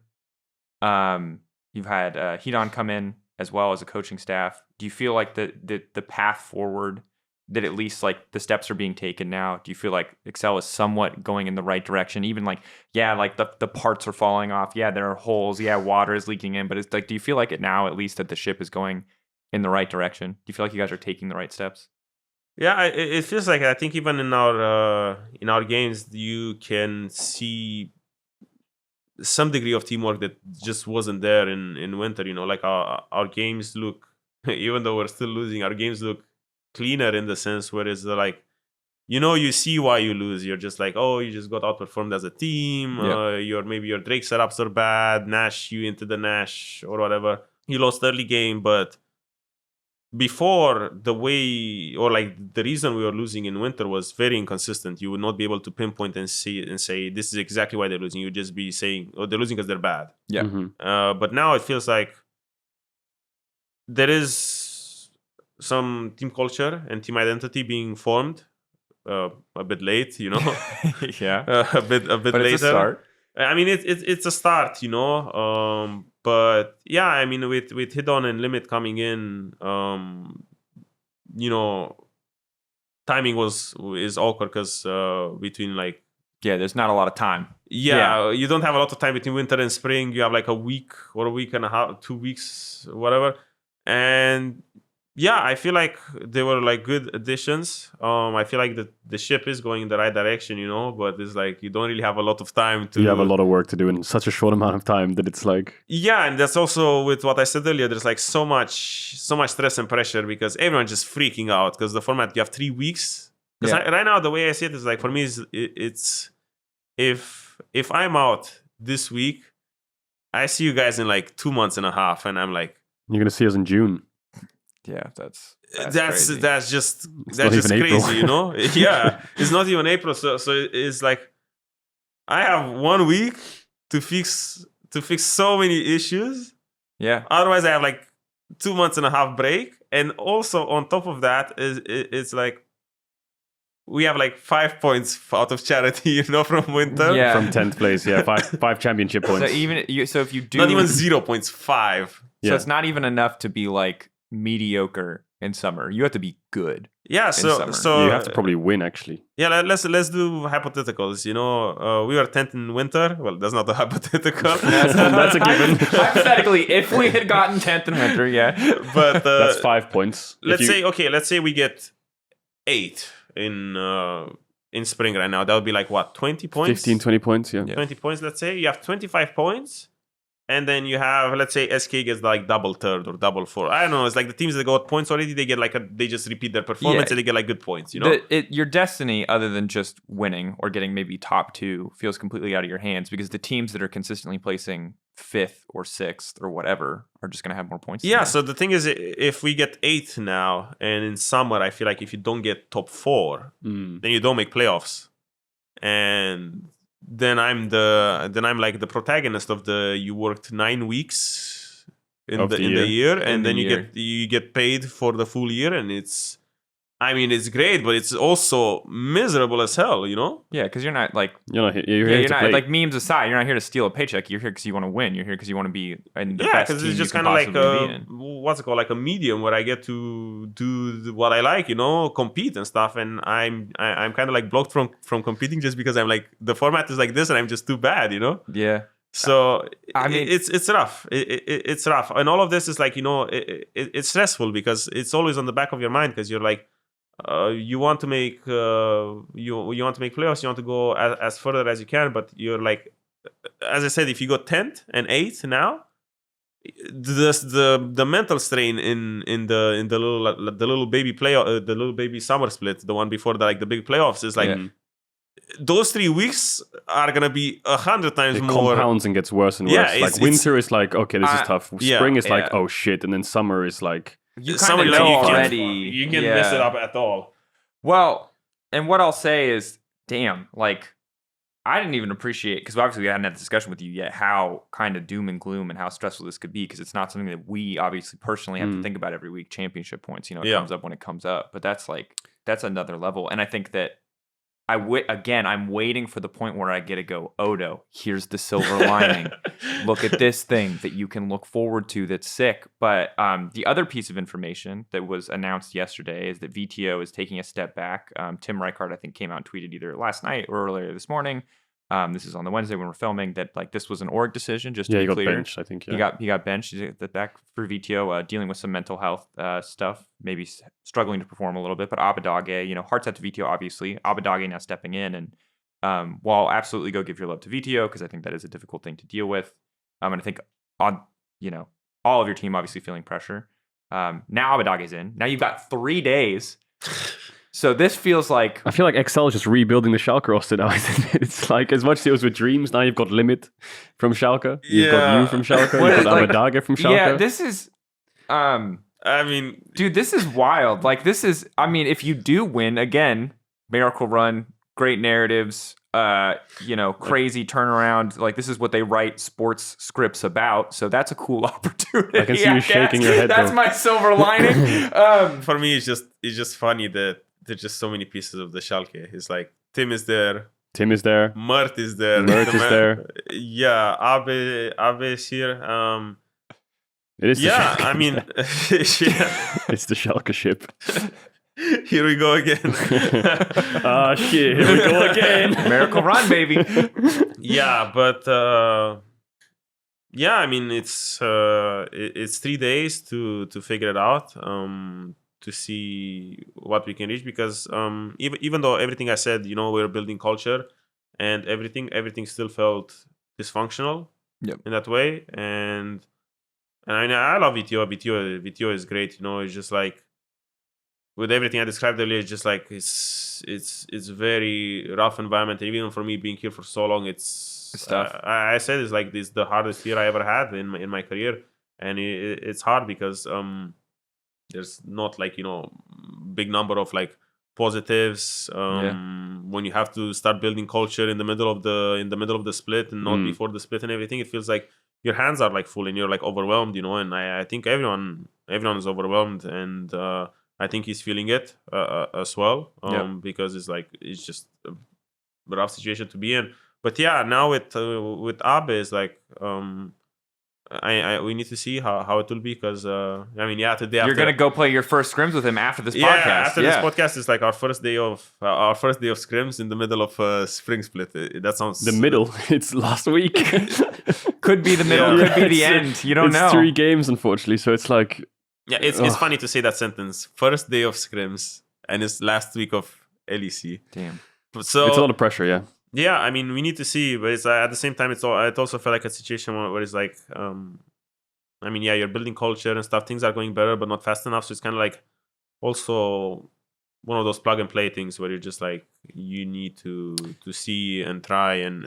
You've had Hedon come in as well as a coaching staff. Do you feel like the path forward that at least like the steps are being taken now? Do you feel like Excel is somewhat going in the right direction? Even like, yeah, like the parts are falling off. Yeah, there are holes. Yeah, water is leaking in. But it's like, do you feel like it now, at least that the ship is going in the right direction? Do you feel like you guys are taking the right steps? Yeah, it feels like, I think even in our games, you can see some degree of teamwork that just wasn't there in winter. Like our games look, even though we're still losing, our games look cleaner in the sense where it's like, you see why you lose. You're just like, oh, you just got outperformed as a team. Maybe your Drake setups are bad. Nash, you into the Nash or whatever. You lost early game, but before, the way, or like the reason we were losing in winter was very inconsistent. You would not be able to pinpoint and say this is exactly why they're losing. You'd just be saying, oh, they're losing because they're bad. Yeah. But now it feels like there is some team culture and team identity being formed a bit late, Yeah. a bit but later. It's a start. I mean, it's a start, but yeah, I mean, with Hidon and Limit coming in, timing is awkward because between like, yeah, there's not a lot of time. Yeah, you don't have a lot of time between winter and spring. You have like a week or a week and a half, 2 weeks, whatever, and yeah, I feel like they were like good additions. I feel like the ship is going in the right direction, but it's like you don't really have a lot of time to. You have a lot of work to do in such a short amount of time that it's like. Yeah, and that's also with what I said earlier. There's like so much stress and pressure because everyone's just freaking out because the format, you have 3 weeks. Because right now the way I see it is like, for me it's if I'm out this week, I see you guys in like 2 months and a half, and I'm like, you're gonna see us in June. Yeah, that's just crazy, April. Yeah, it's not even April, so it's like I have 1 week to fix so many issues. Yeah. Otherwise, I have like 2 months and a half break, and also on top of that, it's like we have like 5 points out of charity, from winter. Yeah. From 10th place, yeah, five championship points. So if you do not even 0 points, 5. So it's not even enough to be like mediocre in summer. You have to be good. Yeah, so you have to probably win actually. Yeah, let's do hypotheticals. We were 10th in winter. Well, that's not a hypothetical. that's a given. Hypothetically, if we had gotten 10th in winter, yeah. But that's 5 points. Let's say we get 8 in spring right now. That would be like what, 20 points? 15, 20 points, yeah. 20 points, let's say. You have 25 points. And then you have, let's say, SK gets like double third or double fourth. I don't know. It's like the teams that got points already, they get they just repeat their performance and they get like good points, Your destiny, other than just winning or getting maybe top 2, feels completely out of your hands because the teams that are consistently placing 5th or 6th or whatever are just going to have more points. Yeah, so the thing is, if we get 8th now, and in summer, I feel like if you don't get top 4, then you don't make playoffs. And then I'm like the protagonist of you worked 9 weeks in the year, and then you get paid for the full year, and it's great, but it's also miserable as hell, Yeah, because you're not like you're not like memes aside, you're not here to steal a paycheck. You're here because you want to win. You're here because you want to be in the best team. Yeah, because it's just kind of like what's it called, like a medium where I get to do what I like, compete and stuff. And I'm kind of like blocked from competing just because I'm like the format is like this, and I'm just too bad, Yeah. So I mean, it's rough. It's rough, and all of this is like it's stressful because it's always on the back of your mind because you're like. You want to make you want to make playoffs. You want to go as further as you can, but you're like, as I said, if you go 10th and 8th now, the mental strain in the little baby the little baby summer split, the one before the big playoffs, is like. Yeah. Those 3 weeks are gonna be 100 times more. It compounds and gets worse and worse. Like winter is like, okay, this is tough. Spring is like, oh shit, and then summer is like. You kind of know already. You can mess it up at all. Well, and what I'll say is, damn, like, I didn't even appreciate, because obviously we hadn't had this discussion with you yet, how kind of doom and gloom and how stressful this could be, because it's not something that we obviously personally have to think about every week. Championship points, it comes up when it comes up. But that's another level. And I think that I'm waiting for the point where I get to go, Odo, here's the silver lining. Look at this thing that you can look forward to that's sick. But the other piece of information that was announced yesterday is that Vetheo is taking a step back. Tim Reichard, I think, came out and tweeted either last night or earlier this morning. This is on the Wednesday when we're filming, that like this was an org decision, just to be clear. He got benched, I think. Yeah. He got benched. He's back for Vetheo, dealing with some mental health stuff, maybe struggling to perform a little bit. But Abbedagge, hearts out to Vetheo, obviously. Abbedagge now stepping in, and while absolutely go give your love to Vetheo, because I think that is a difficult thing to deal with. And I think on all of your team obviously feeling pressure. Now Abbedagge's in. Now you've got 3 days. So this feels like... I feel like Excel is just rebuilding the Schalke roster now. It's like, as much as it was with Dreams, now you've got Limit from Schalke. You've got you from Schalke. You've got Abbedagge from Schalke. Yeah, this is... dude, this is wild. Like, this is... I mean, if you do win, again, miracle run, great narratives, crazy turnaround. Like, this is what they write sports scripts about. So that's a cool opportunity. I can see you shaking your head. That's my silver lining. For me, it's just funny that there's just so many pieces of the Schalke. It's like Tim is there. Mert is there. Yeah, Abe is here. It is. Yeah, I mean, it's the Schalke ship. Here we go again. Oh shit! Here we go again. Miracle run, baby. Yeah, but I mean, it's 3 days to figure it out. To see what we can reach, because even though everything I said, we're building culture, and everything still felt dysfunctional in that way. And I love Vetheo. Vetheo is great. It's just like, with everything I described earlier, it's just like it's very rough environment. And even for me being here for so long, it's tough. I said it's like this the hardest year I ever had in my career, and it's hard because there's not like big number of like positives when you have to start building culture in the middle of the split and not before the split and everything. It feels like your hands are like full and you're like overwhelmed, and I think everyone is overwhelmed, and I think he's feeling it as well, because it's just a rough situation to be in. But yeah, now with Abe, it's like we need to see how it will be, because today you're gonna go play your first scrims with him after this podcast. After this podcast is like our first day of scrims in the middle of spring split. That sounds the middle. It's last week. Could be the middle. Could be the end. You don't know. It's 3 games, unfortunately. So it's like it's funny to say that sentence. First day of scrims, and it's last week of LEC. Damn. So it's a lot of pressure. Yeah. Yeah, I mean, we need to see, but it's at the same time, it also felt like a situation where it's like, you're building culture and stuff. Things are going better, but not fast enough. So it's kind of like also one of those plug and play things where you're just like, you need to see and try and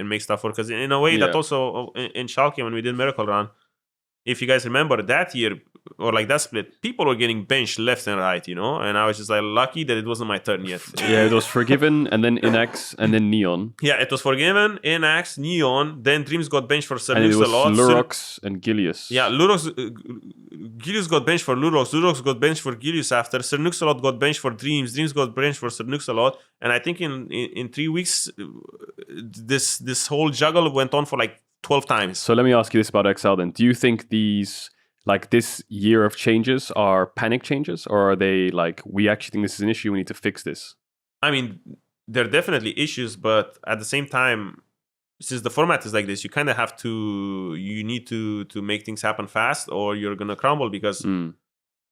make stuff work. Because in a way, that also in Schalke when we did Miracle Run, if you guys remember that year or like that split, people were getting benched left and right, and I was just like lucky that it wasn't my turn yet. Yeah, it was Forgiven and then Inax and then Neon. Yeah, it was Forgiven, Inax, Neon, then Dreams got benched for Sir and Nux a lot. Lurox and Gilius. Yeah, Gilius got benched for Lurox got benched for Gilius after. Sir Nux a lot got benched for Dreams got benched for Sir Nux a lot. And I think in 3 weeks, this whole juggle went on for like 12 times. So let me ask you this about Excel then. Do you think this year of changes are panic changes, or are they like, we actually think this is an issue, we need to fix this? I mean, there are definitely issues, but at the same time, since the format is like this, you kind of have to, you need to make things happen fast or you're going to crumble, because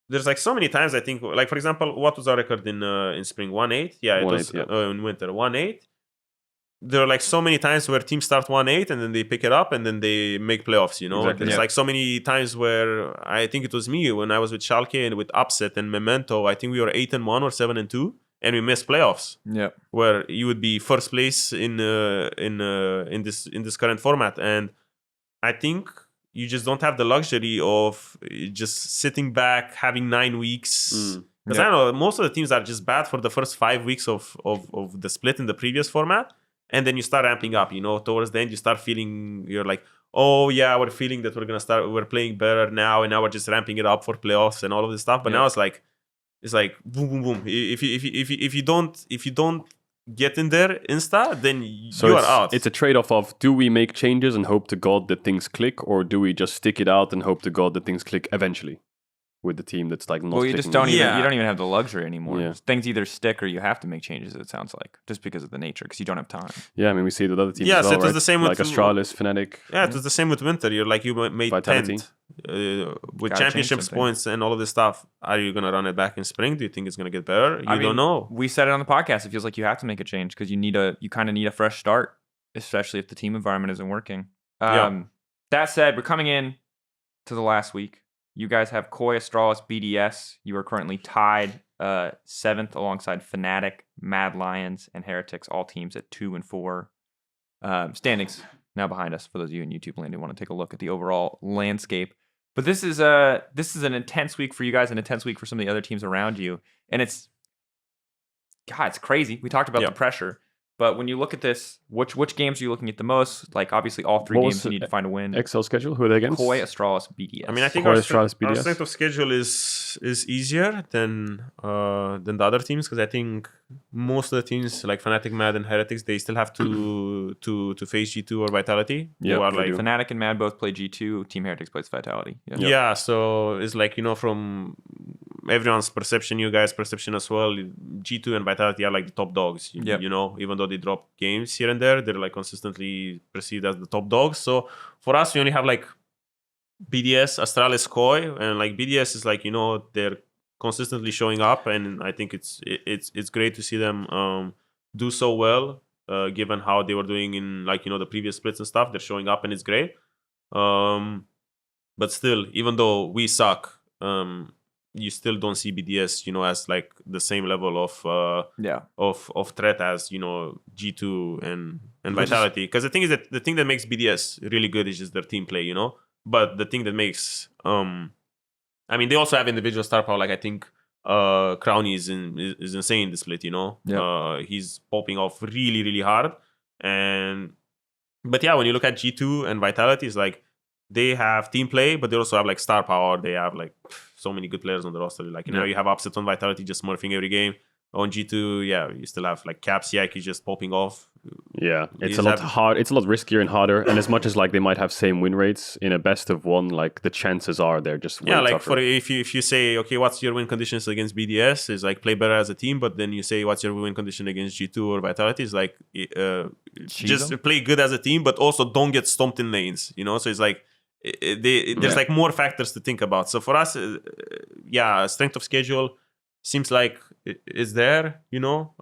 there's like so many times I think, like for example, what was our record in spring? 1-8? Yeah, it was in winter, 1-8. There are like so many times where teams start 1-8 and then they pick it up and then they make playoffs, Exactly. There's like so many times where I think it was me when I was with Schalke and with Upset and Memento, I think we were 8-1 or 7-2 and we missed playoffs. Yeah. Where you would be first place in this current format. And I think you just don't have the luxury of just sitting back, having 9 weeks. Because I know most of the teams are just bad for the first 5 weeks of the split in the previous format. And then you start ramping up, towards the end, you start feeling, you're like, oh yeah, we're feeling that we're playing better now. And now we're just ramping it up for playoffs and all of this stuff. But now it's like boom, boom, boom. If you don't get in there insta, then you are out. It's a trade-off of, do we make changes and hope to God that things click, or do we just stick it out and hope to God that things click eventually with the team that's like not Well, you just don't Yeah. you don't even have the luxury anymore. Yeah. Things either stick or you have to make changes, it sounds like, just because of the nature, because you don't have time. Yeah, I mean, we see it with other teams Yeah, as so well, it was right? the same like with Astralis, Fnatic. Yeah, it was the same with Winter. You're like, you made Vitality. 10th with Gotta championships change something. points and all of this stuff. Are you going to run it back in spring? Do you think it's going to get better? You don't know. We said it on the podcast. It feels like you have to make a change because you kind of need a fresh start, especially if the team environment isn't working. That said, we're coming in to the last week. You guys have Koi, Astralis, BDS. You are currently tied 7th alongside Fnatic, Mad Lions, and Heretics, all teams at 2 and 4. Standings now behind us for those of you in YouTube land who want to take a look at the overall landscape. But this is an intense week for you guys, an intense week for some of the other teams around you. And it's crazy. We talked about the pressure. But when you look at this, which games are you looking at the most? Like, obviously, all 3 games you need to find a win. Excel schedule, who are they against? Koi, Astralis, BDS. I mean, I think Koi, our Astralis, BDS. strength of schedule is easier than the other teams, because I think most of the teams like Fnatic, Mad, and Heretics, they still have to face G2 or Vitality. Yeah, who are they like do. Fnatic and Mad both play G2. Team Heretics plays Vitality. Yeah, so it's like, from everyone's perception, you guys' perception as well, G2 and Vitality are like the top dogs. Even though they drop games here and there, they're like consistently perceived as the top dogs. So for us, we only have like BDS, Astralis, Koi, and like BDS is like, they're consistently showing up, and I think it's great to see them do so well, given how they were doing in like, the previous splits and stuff. They're showing up and it's great. But still, even though we suck, you still don't see BDS, as like the same level of threat as G2 and Vitality. Because the thing is that the thing that makes BDS really good is just their team play, But the thing that makes they also have individual star power. Like I think Crowny is insane in the split, he's popping off really, really hard. But yeah, when you look at G2 and Vitality, it's like they have team play, but they also have like star power. They have like so many good players on the roster. Like, you have Upset on Vitality just smurfing every game. On G2, you still have like Caps, he's just popping off. Yeah, it's a lot hard. It's a lot riskier and harder. And as much as like they might have same win rates in a best of one, like the chances are they're just way like tougher. if you say, okay, what's your win conditions against BDS? Is like play better as a team, but then you say what's your win condition against G2 or Vitality? Is like just play good as a team, but also don't get stomped in lanes. So it's like there's like more factors to think about. So for us, strength of schedule seems like it's there.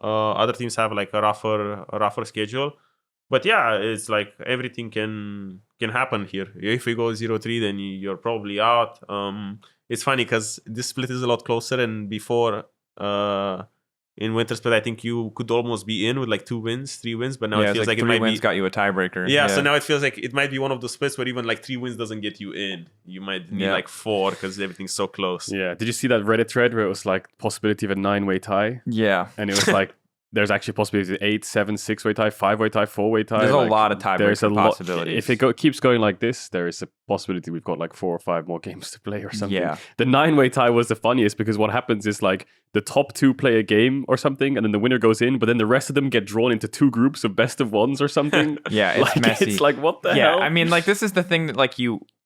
Other teams have like a rougher schedule, but it's like everything can happen here. If we go 0-3, then you're probably out. It's funny because this split is a lot closer, and before in Winter split, I think you could almost be in with like 2 wins, 3 wins, but now it feels like 3 wins got you a tiebreaker. So now it feels like it might be one of those splits where even like 3 wins doesn't get you in. You might need like 4 because everything's so close. Yeah. Did you see that Reddit thread where it was like possibility of a 9-way tie? Yeah. And it was like there's actually possibility of 8, 7, 6-way tie, 5-way tie, 4-way tie. There's like, a lot of tiebreaker possibilities. If it keeps going like this, there is a possibility we've got like 4 or 5 more games to play or something. Yeah. The 9-way tie was the funniest because what happens is like the top 2 play a game or something, and then the winner goes in, but then the rest of them get drawn into 2 groups of best of ones or something. Yeah, it's messy. It's like, what the hell? Yeah, I mean, like this is the thing that like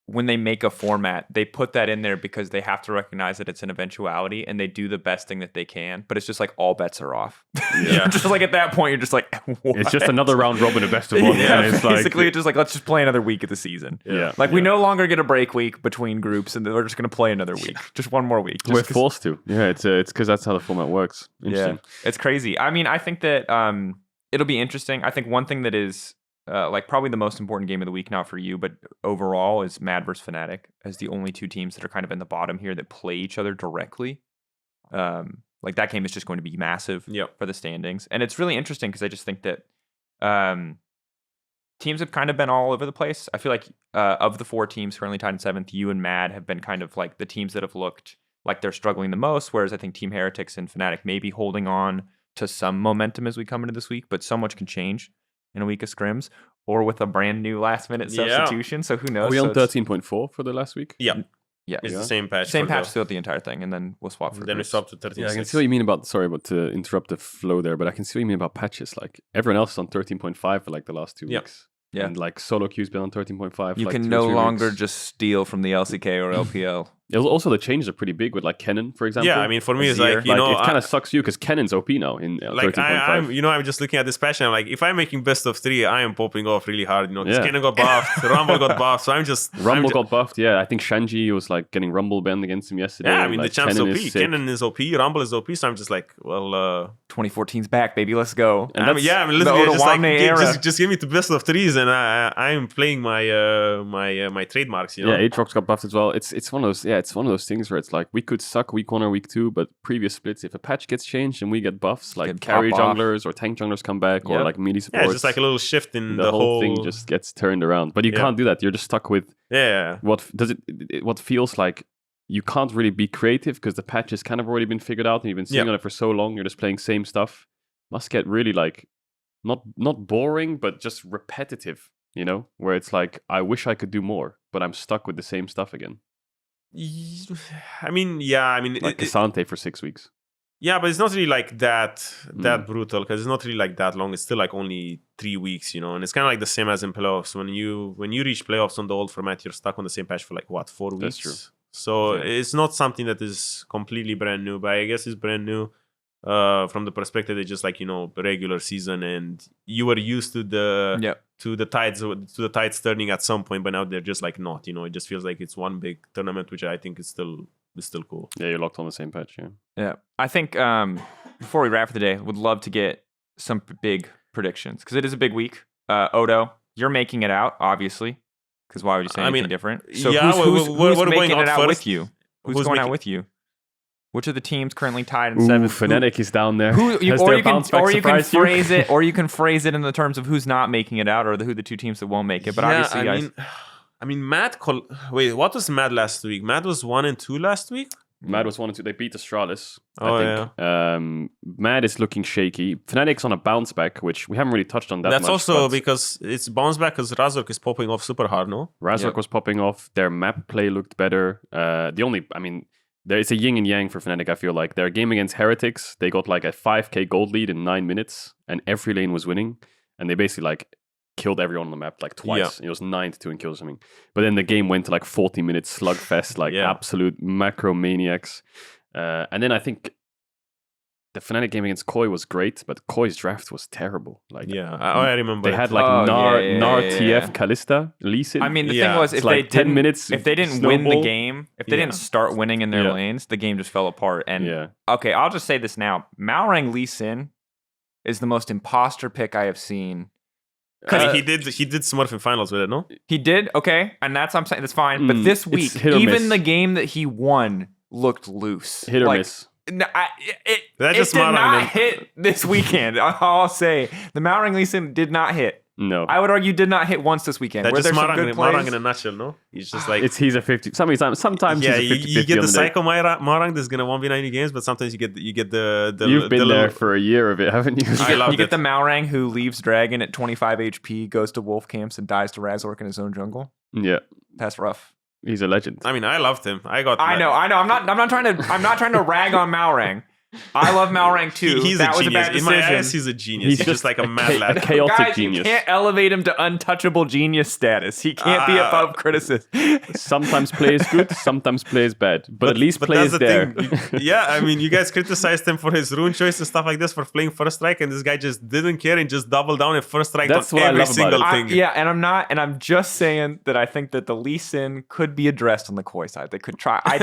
when they make a format, they put that in there because they have to recognize that it's an eventuality and they do the best thing that they can. But it's just like all bets are off. Yeah. Just like at that point, you're just like, what? It's just another round robin of best of one. Yeah, and it's basically, like, it's just like, let's just play another week of the season. Yeah. Like we no longer get a break week between groups and we're just going to play another week. Just one more week. We're forced to. Yeah, it's because that's how the format works. Interesting. Yeah, it's crazy. I mean, I think that it'll be interesting. I think one thing that is like probably the most important game of the week, not for you, but overall, is Mad vs. Fnatic as the only 2 teams that are kind of in the bottom here that play each other directly. Like that game is just going to be massive for the standings. And it's really interesting because I just think that teams have kind of been all over the place. I feel like of the 4 teams currently tied in 7th, you and Mad have been kind of like the teams that have looked like they're struggling the most, whereas I think Team Heretics and Fnatic may be holding on to some momentum as we come into this week, but so much can change in a week of scrims or with a brand new last minute substitution. So who knows? Are we on 13.4 for the last week? Yeah. Yeah. It's the same patch. Same patch throughout the entire thing, and then we'll swap for Then we groups. swap to 13.6. Yeah, I can see what you mean about, sorry about to interrupt the flow there, but I can see what you mean about patches. Like everyone else is on 13.5 for like the last 2 weeks. Yeah. And like solo queue's been on 13.5. You for can like 2 no or 3 longer weeks. just steal from the LCK or LPL. Also, the changes are pretty big with like Kennen, for example. Yeah, I mean, for me, it's Azir. like, you know, it kind of sucks you because Kennen's OP now in 13.5. I'm just looking at this patch and I'm like, if I'm making best of 3, I am popping off really hard, you know, because Yeah. Kennen got buffed, Rumble got buffed, so I'm just... Rumble got buffed, yeah. I think Shanji was like getting Rumble banned against him yesterday. Yeah, I mean, like, the champ's Kennen OP, is sick. Kennen is OP, Rumble is OP, so I'm just like, well... 2014's back, baby. Let's go. And literally, just, like, Odoamne era. just give me the best of 3s and I'm playing my my trademarks, you know? Yeah, Aatrox got buffed as well. It's one of those it's one of those things where it's like we could suck week 1 or week 2, but previous splits, if a patch gets changed and we get buffs, like Get carry pop off. junglers or tank junglers come back or Yep. like melee supports. Yeah, it's just like a little shift in the whole thing just gets turned around. But you can't do that. You're just stuck with Yeah. what feels like you can't really be creative because the patch has kind of already been figured out and you've been sitting on it for so long. You're just playing same stuff. Must get really like not boring, but just repetitive, you know, where it's like I wish I could do more, but I'm stuck with the same stuff again. I mean, Like Cassante for 6 weeks. Yeah, but it's not really like that brutal because it's not really like that long. It's still like only 3 weeks, you know, and it's kind of like the same as in playoffs. When you reach playoffs on the old format, you're stuck on the same patch for like 4 weeks. That's true. So it's not something that is completely brand new, but I guess it's brand new from the perspective it's just like, you know, regular season, and you were used to the tides turning at some point, but now they're just like not, you know. It just feels like it's one big tournament, which I think is still cool. Yeah, you're locked on the same patch. Yeah. I think before we wrap for the day, would love to get some big predictions because it is a big week. Odo, you're making it out, obviously, because why would you say anything different? So who's making it out with you? Who's going out with you? Which of the teams currently tied in 7th? Fnatic is down there. Or you can phrase it in the terms of who's not making it out, or who the 2 teams that won't make it. But obviously, I mean, wait, what was Mad last week? Mad was 1-2 last week. Mad was 1-2. They beat Astralis. Oh, I think. Mad is looking shaky. Fnatic's on a bounce back, which we haven't really touched on that much. That's also because it's bounce back because Razork is popping off super hard, no? Razork was popping off. Their map play looked better. It's a yin and yang for Fnatic, I feel like. Their game against Heretics, they got like a 5k gold lead in 9 minutes, and every lane was winning. And they basically like killed everyone on the map like twice. It was 9-2 in kills or something. But then the game went to like 40 minutes slugfest, like absolute macro maniacs. And then I think the Fnatic game against Koi was great, but Koi's draft was terrible. Like, I remember. They had like Nar TF Kalista, Lee Sin. I mean, the thing was, if like they 10 minutes, if they didn't win the game, if they didn't start winning in their lanes, the game just fell apart. And okay, I'll just say this now: Malrang Lee Sin is the most imposter pick I have seen. He did Smurf in finals with it, no? He did, okay, and I'm saying that's fine. But this week, even the game that he won looked loose. Hit or miss. No, it did not hit this weekend. I'll say the Malrang Lee Sin did not hit. No, I would argue did not hit once this weekend. That's just Marang in a nutshell, no? He's just like he's a 50. Sometimes yeah, he's a 50-50 you get the Psycho Marang that's gonna 1v90 games, but sometimes you get the You've been there for a year of it, haven't you? You get the Malrang who leaves Dragon at 25 HP, goes to Wolf Camps, and dies to Razork in his own jungle. Yeah, that's rough. He's a legend. I mean, I loved him. I know. I'm not trying to rag on Malrang. I love Malrang too. He's that a was genius. a bad In my decision. eyes, he's a genius. He's just like a mad lad. A chaotic Guys, genius. You can't elevate him to untouchable genius status. He can't be above criticism. Sometimes play is good, sometimes play is bad. But at least play is there. Yeah, I mean, you guys criticized him for his rune choice and stuff like this for playing first strike, and this guy just didn't care and just doubled down and first strike on every single thing. I'm just saying that I think that the Lee Sin could be addressed on the Koi side. They could try. I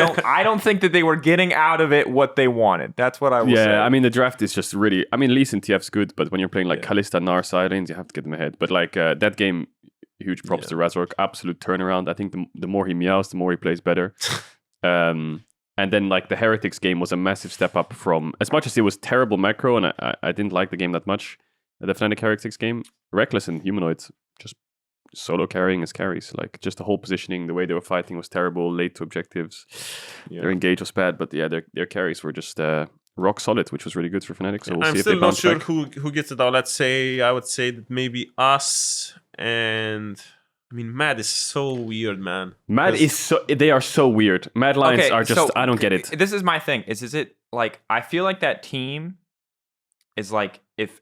don't think that they were getting out of it what they wanted. That's what I will say. Yeah, I mean, the draft is just really... I mean, Lee Sin TF's good, but when you're playing like Kalista, Nar side lanes, you have to get them ahead. But like that game, huge props to Razork. Absolute turnaround. I think the more he meows, the more he plays better. And then like the Heretics game was a massive step up from... As much as it was terrible macro, and I didn't like the game that much, the Fnatic Heretics game, Reckless and Humanoids just solo carrying as carries. Like just the whole positioning, the way they were fighting was terrible, late to objectives. Their engage was bad, but their carries were just... rock solid, which was really good for Fnatic. So we'll I'm see still if they not sure back. who gets it out. I would say that maybe us and I mean, Mad is so weird, man. They are so weird. Mad Lions are just, I don't get it. This is my thing. Is it like, I feel like that team is like, if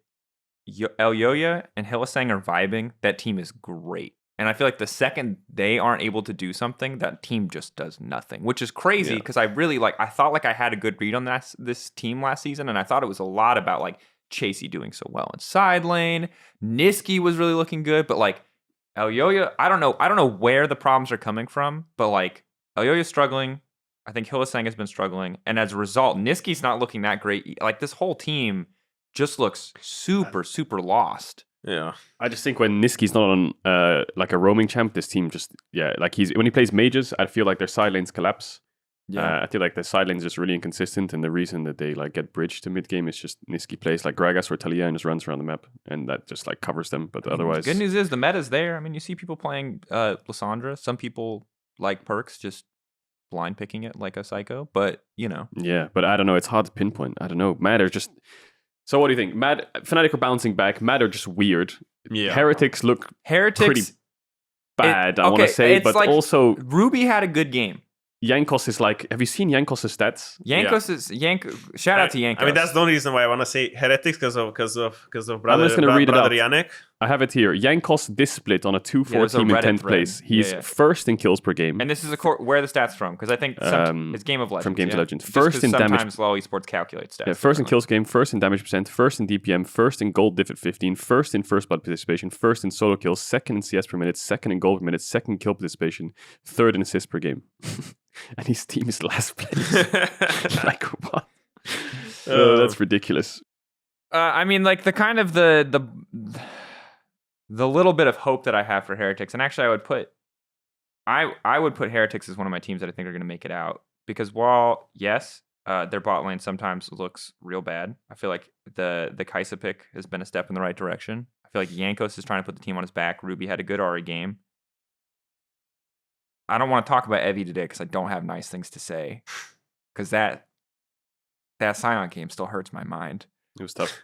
Elyoya and Hylissang are vibing, that team is great. And I feel like the second they aren't able to do something, that team just does nothing, which is crazy because I really I thought like I had a good read on this team last season, and I thought it was a lot about like Chasey doing so well in side lane. Niski was really looking good, but like Elyoya, I don't know where the problems are coming from, but like Elyoya's struggling. I think Hylissang has been struggling, and as a result, Niski's not looking that great. Like this whole team just looks super, super lost. Yeah, I just think when Niski's not on like a roaming champ, this team just like when he plays mages, I feel like their side lanes collapse. Yeah, I feel like their side lanes just really inconsistent, and the reason that they like get bridged to mid game is just Niski plays like Gragas or Talia and just runs around the map, and that just like covers them. But otherwise, the good news is the meta's there. I mean, you see people playing Lysandra. Some people like Perks just blind picking it like a psycho, but you know. Yeah, but I don't know. It's hard to pinpoint. I don't know. Mad are just. So what do you think? Fnatic are bouncing back. Mad are just weird. Yeah. Heretics look pretty bad, I want to say, but like, also Ruby had a good game. Jankos is like, have you seen Jankos' stats? Shout out to Jankos. I mean, that's the only reason why I want to say Heretics because of brother. I'm just going to read it out. Yannick. I have it here. Jankos this split on a 2-4 team in 10th place. He's first in kills per game. And this is where are the stats from? Because I think it's Game of Legends. From Game of Legends. First in damage. Sometimes LoleSports calculates stats. Yeah, first in kills game, first in damage percent, first in DPM, first in gold diff at 15, first in first blood participation, first in solo kills, second in CS per minute, second in gold per minute, second in kill participation, third in assists per game. And his team is last place. Like what? That's ridiculous. I mean, like the kind of the little bit of hope that I have for Heretics, and actually I would put Heretics as one of my teams that I think are going to make it out, because while yes, their bot lane sometimes looks real bad, I feel like the Kai'Sa pick has been a step in the right direction. I feel like Jankos is trying to put the team on his back. Ruby had a good Ahri game. I don't want to talk about Evie today because I don't have nice things to say. Because that Sion game still hurts my mind. It was tough.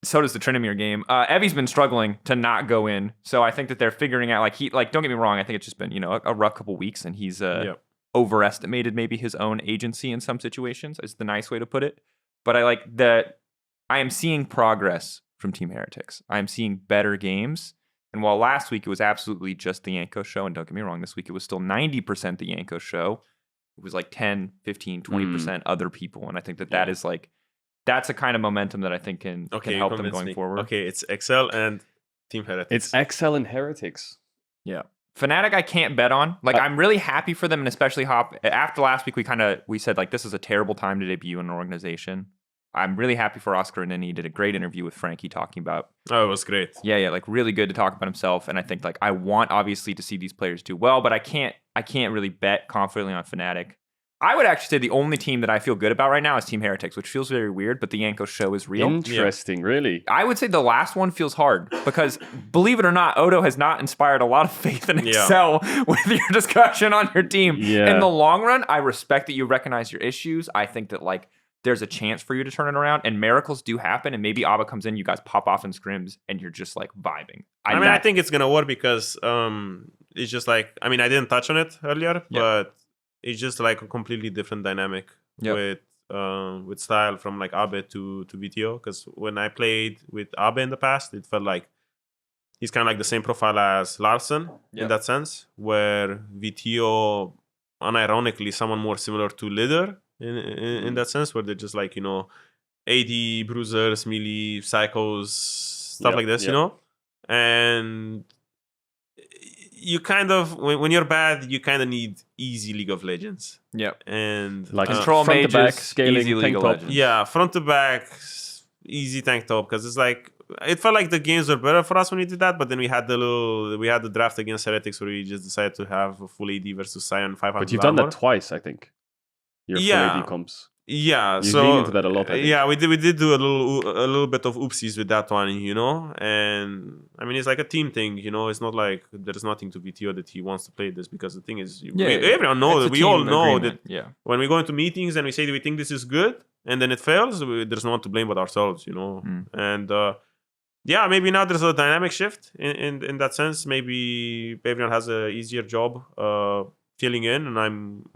So does the Tryndamere game. Evie's been struggling to not go in. So I think that they're figuring out, don't get me wrong, I think it's just been, a rough couple weeks, and he's overestimated maybe his own agency in some situations, is the nice way to put it. But I like that I am seeing progress from Team Heretics. I am seeing better games. And while last week it was absolutely just the Jankos show, and don't get me wrong, this week it was still 90% the Jankos show, it was like 10, 15, 20% other people. And I think that is like, that's a kind of momentum that I think can help them going forward. Okay, it's XL and Team Heretics. It's XL and Heretics. Yeah. Fnatic I can't bet on. Like, I'm really happy for them, and especially Hop. After last week, we said, like, this is a terrible time to debut in an organization. I'm really happy for Oscar, and then he did a great interview with Frankie talking about... Oh, it was great. Yeah, like really good to talk about himself. And I think like I want obviously to see these players do well, but I can't really bet confidently on Fnatic. I would actually say the only team that I feel good about right now is Team Heretics, which feels very weird, but the Jankos show is real. Interesting, really. I would say the last one feels hard because, believe it or not, Odo has not inspired a lot of faith in Excel with your discussion on your team. Yeah. In the long run, I respect that you recognize your issues. I think that like there's a chance for you to turn it around, and miracles do happen, and maybe Abba comes in, you guys pop off in scrims, and you're just like vibing. I think it's gonna work because it's just like, I didn't touch on it earlier, but it's just like a completely different dynamic with style from like Abbe to Vetheo. Because when I played with Abbe in the past, it felt like he's kind of like the same profile as Larsen in that sense, where Vetheo, unironically, someone more similar to Lider in that sense, where they're just like, AD, bruisers, melee, psychos, stuff like this, and you kind of, when you're bad, you kind of need easy League of Legends. Yeah. And like control front mages, to back, scaling, easy League of Legends. Yeah, front to back, easy tank top, because it's like, it felt like the games were better for us when we did that, but then we had the draft against Heretics where we just decided to have a full AD versus Sion 500. But you've done that twice, I think. Your full AD comps. Yeah, you lean into that a lot. Yeah, we did do a little bit of oopsies with that one, and it's like a team thing, It's not like there's nothing to Vetheo that he wants to play this, because the thing is, everyone knows that we all know that when we go into meetings and we say that we think this is good and then it fails, there's no one to blame but ourselves, and yeah, maybe now there's a dynamic shift in that sense. Maybe Pavilion has a easier job filling in, and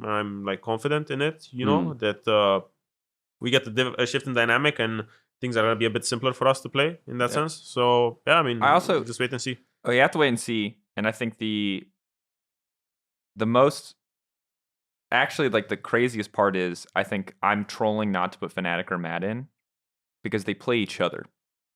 I'm like confident in it. That we get a shift in dynamic, and things are gonna be a bit simpler for us to play in that sense. So yeah, I mean, I also just wait and see. Oh, you have to wait and see, and I think the most. Actually, like the craziest part is, I think I'm trolling not to put Fnatic or Mad in because they play each other.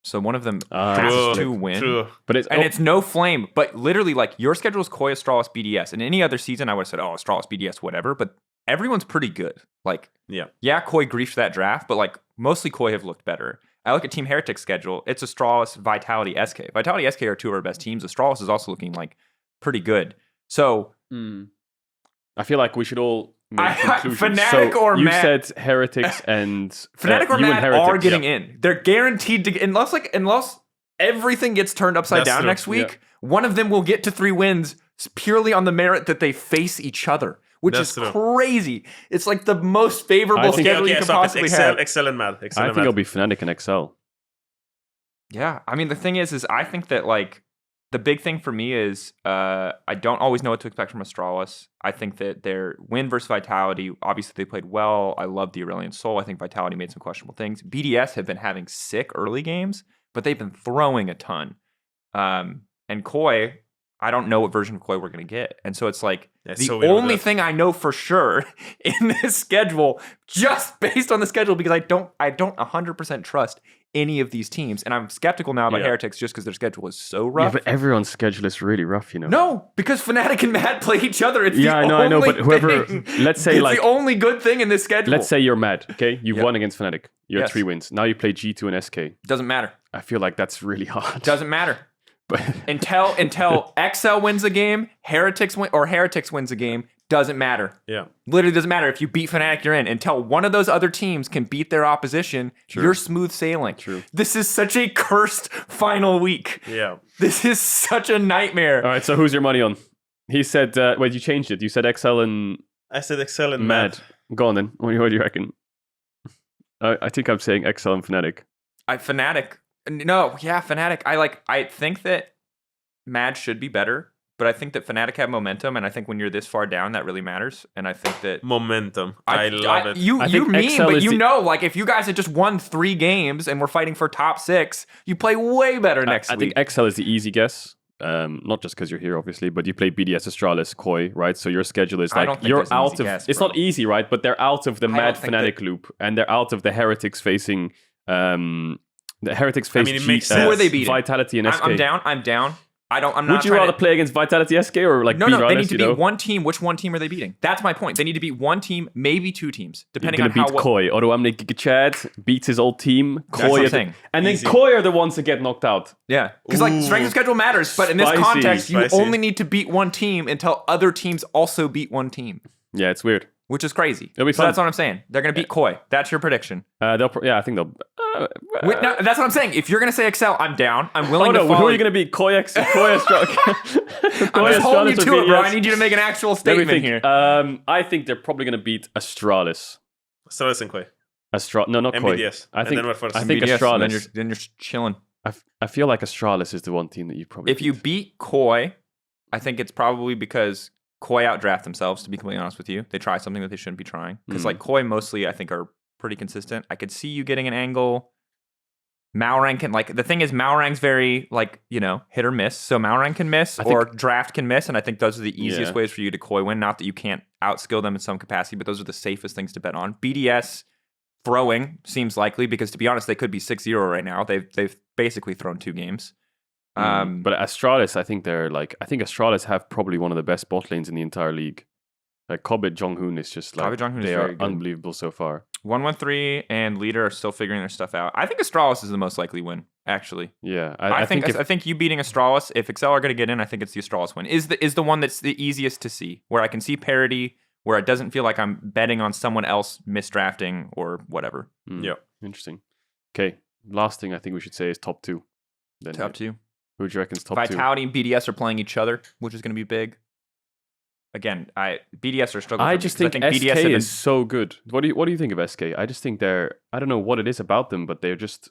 So one of them has to win. True. But it's no flame. But literally, like, your schedule is Koi, Astralis, BDS. And any other season, I would have said, oh, Astralis, BDS, whatever. But everyone's pretty good. Like, yeah, Koi griefed that draft, but like mostly Koi have looked better. I look at Team Heretic's schedule. It's Astralis, Vitality, SK. Vitality, SK are two of our best teams. Astralis is also looking like pretty good. So... I feel like we should all make conclusions. Fnatic or you Mad. said Heretics and Fnatic or Mad are getting in. They're guaranteed to, unless everything gets turned upside down next week. One of them will get to 3 wins purely on the merit that they face each other, which is crazy. It's like the most favorable schedule you can possibly have. Excel and Mad. I think it'll be Fnatic and Excel. Yeah, I mean the thing is I think that like. The big thing for me is I don't always know what to expect from Astralis. I think that their win versus Vitality, obviously they played well. I love the Aurelion Soul. I think Vitality made some questionable things. BDS have been having sick early games, but they've been throwing a ton. And Koi, I don't know what version of Koi we're going to get. And so it's like the only thing I know for sure in this schedule, just based on the schedule, because I don't 100% trust any of these teams, and I'm skeptical now about Heretics just because their schedule is so rough. Yeah, but everyone's schedule is really rough, No, because Fnatic and Mad play each other. It's I know, but whoever, let's say, it's like the only good thing in this schedule. Let's say you're Mad, okay? You've won against Fnatic. You have 3 wins. Now you play G2 and SK. Doesn't matter. I feel like that's really hard. Doesn't matter. But until XL wins a game, Heretics wins a game. Doesn't matter. Yeah. Literally doesn't matter. If you beat Fnatic, you're in. Until one of those other teams can beat their opposition, you're smooth sailing. True. This is such a cursed final week. Yeah. This is such a nightmare. All right, so who's your money on? He said, wait, you changed it. You said XL and... I said XL and Mad. Go on then. What do you reckon? I think I'm saying XL and Fnatic. Fnatic. I think that Mad should be better. But I think that Fnatic have momentum, and I think when you're this far down, that really matters. And I think that momentum, I love it. Like if you guys had just won 3 games and we're fighting for top 6, you play way better next week. I think XL is the easy guess. Not just because you're here, obviously, but you play BDS, Astralis, Koi, right? So your schedule is like you're out of. It's not easy, right? But they're out of the Mad Fnatic loop, and they're out of the Heretics facing. The Heretics face. Who are they beating? Vitality and SK. I'm down. I'm not. Would you rather play against Vitality SK or like? No. They need to beat one team. Which one team are they beating? That's my point. They need to beat one team, maybe 2 teams, depending on how. You're gonna beat Koi. Odoamne Chad beats his old team. Koi, and then Koi are the ones that get knocked out. Yeah, because like strength of schedule matters, but in this context, you only need to beat one team until other teams also beat one team. Yeah, it's weird. Which is crazy. It'll be fun. That's what I'm saying. They're going to beat Koi. That's your prediction. I think they'll... Wait, no, that's what I'm saying. If you're going to say Excel, I'm down. I'm willing to follow... Who are you going to beat? Koi I'm just holding you to it, bro. I need you to make an actual statement here. I think they're probably going to beat Astralis. Astralis and Koi. No, not Koi. BDS. I think BDS, Astralis. Then you're chilling. I feel like Astralis is the one team that you probably If you beat Koi, I think it's probably because... Koi outdraft themselves, to be completely honest with you. They try something that they shouldn't be trying. Because like Koi mostly, I think, are pretty consistent. I could see you getting an angle. Maorang can, like, the thing is Maorang's very, like, hit or miss. So Maorang can miss or draft can miss. And I think those are the easiest ways for you to Koi win. Not that you can't outskill them in some capacity, but those are the safest things to bet on. BDS throwing seems likely because, to be honest, they could be 6-0 right now. They've basically thrown 2 games. But Astralis, I think Astralis have probably one of the best bot lanes in the entire league. Like Cobbett Jonghoon is just like they are unbelievable so far. 113 and Leader are still figuring their stuff out. I think Astralis is the most likely win, actually. Yeah, I think you beating Astralis, if Excel are going to get in, I think it's the Astralis win. Is the one that's the easiest to see, where I can see parity, where it doesn't feel like I'm betting on someone else misdrafting or whatever. Yeah, interesting. Okay, last thing I think we should say is top 2. Then top 2. Who do you reckon's top 2? Vitality and BDS are playing each other, which is going to be big. Again, BDS are struggling. I just think SK is so good. What do you think of SK? I just think I don't know what it is about them, but they're just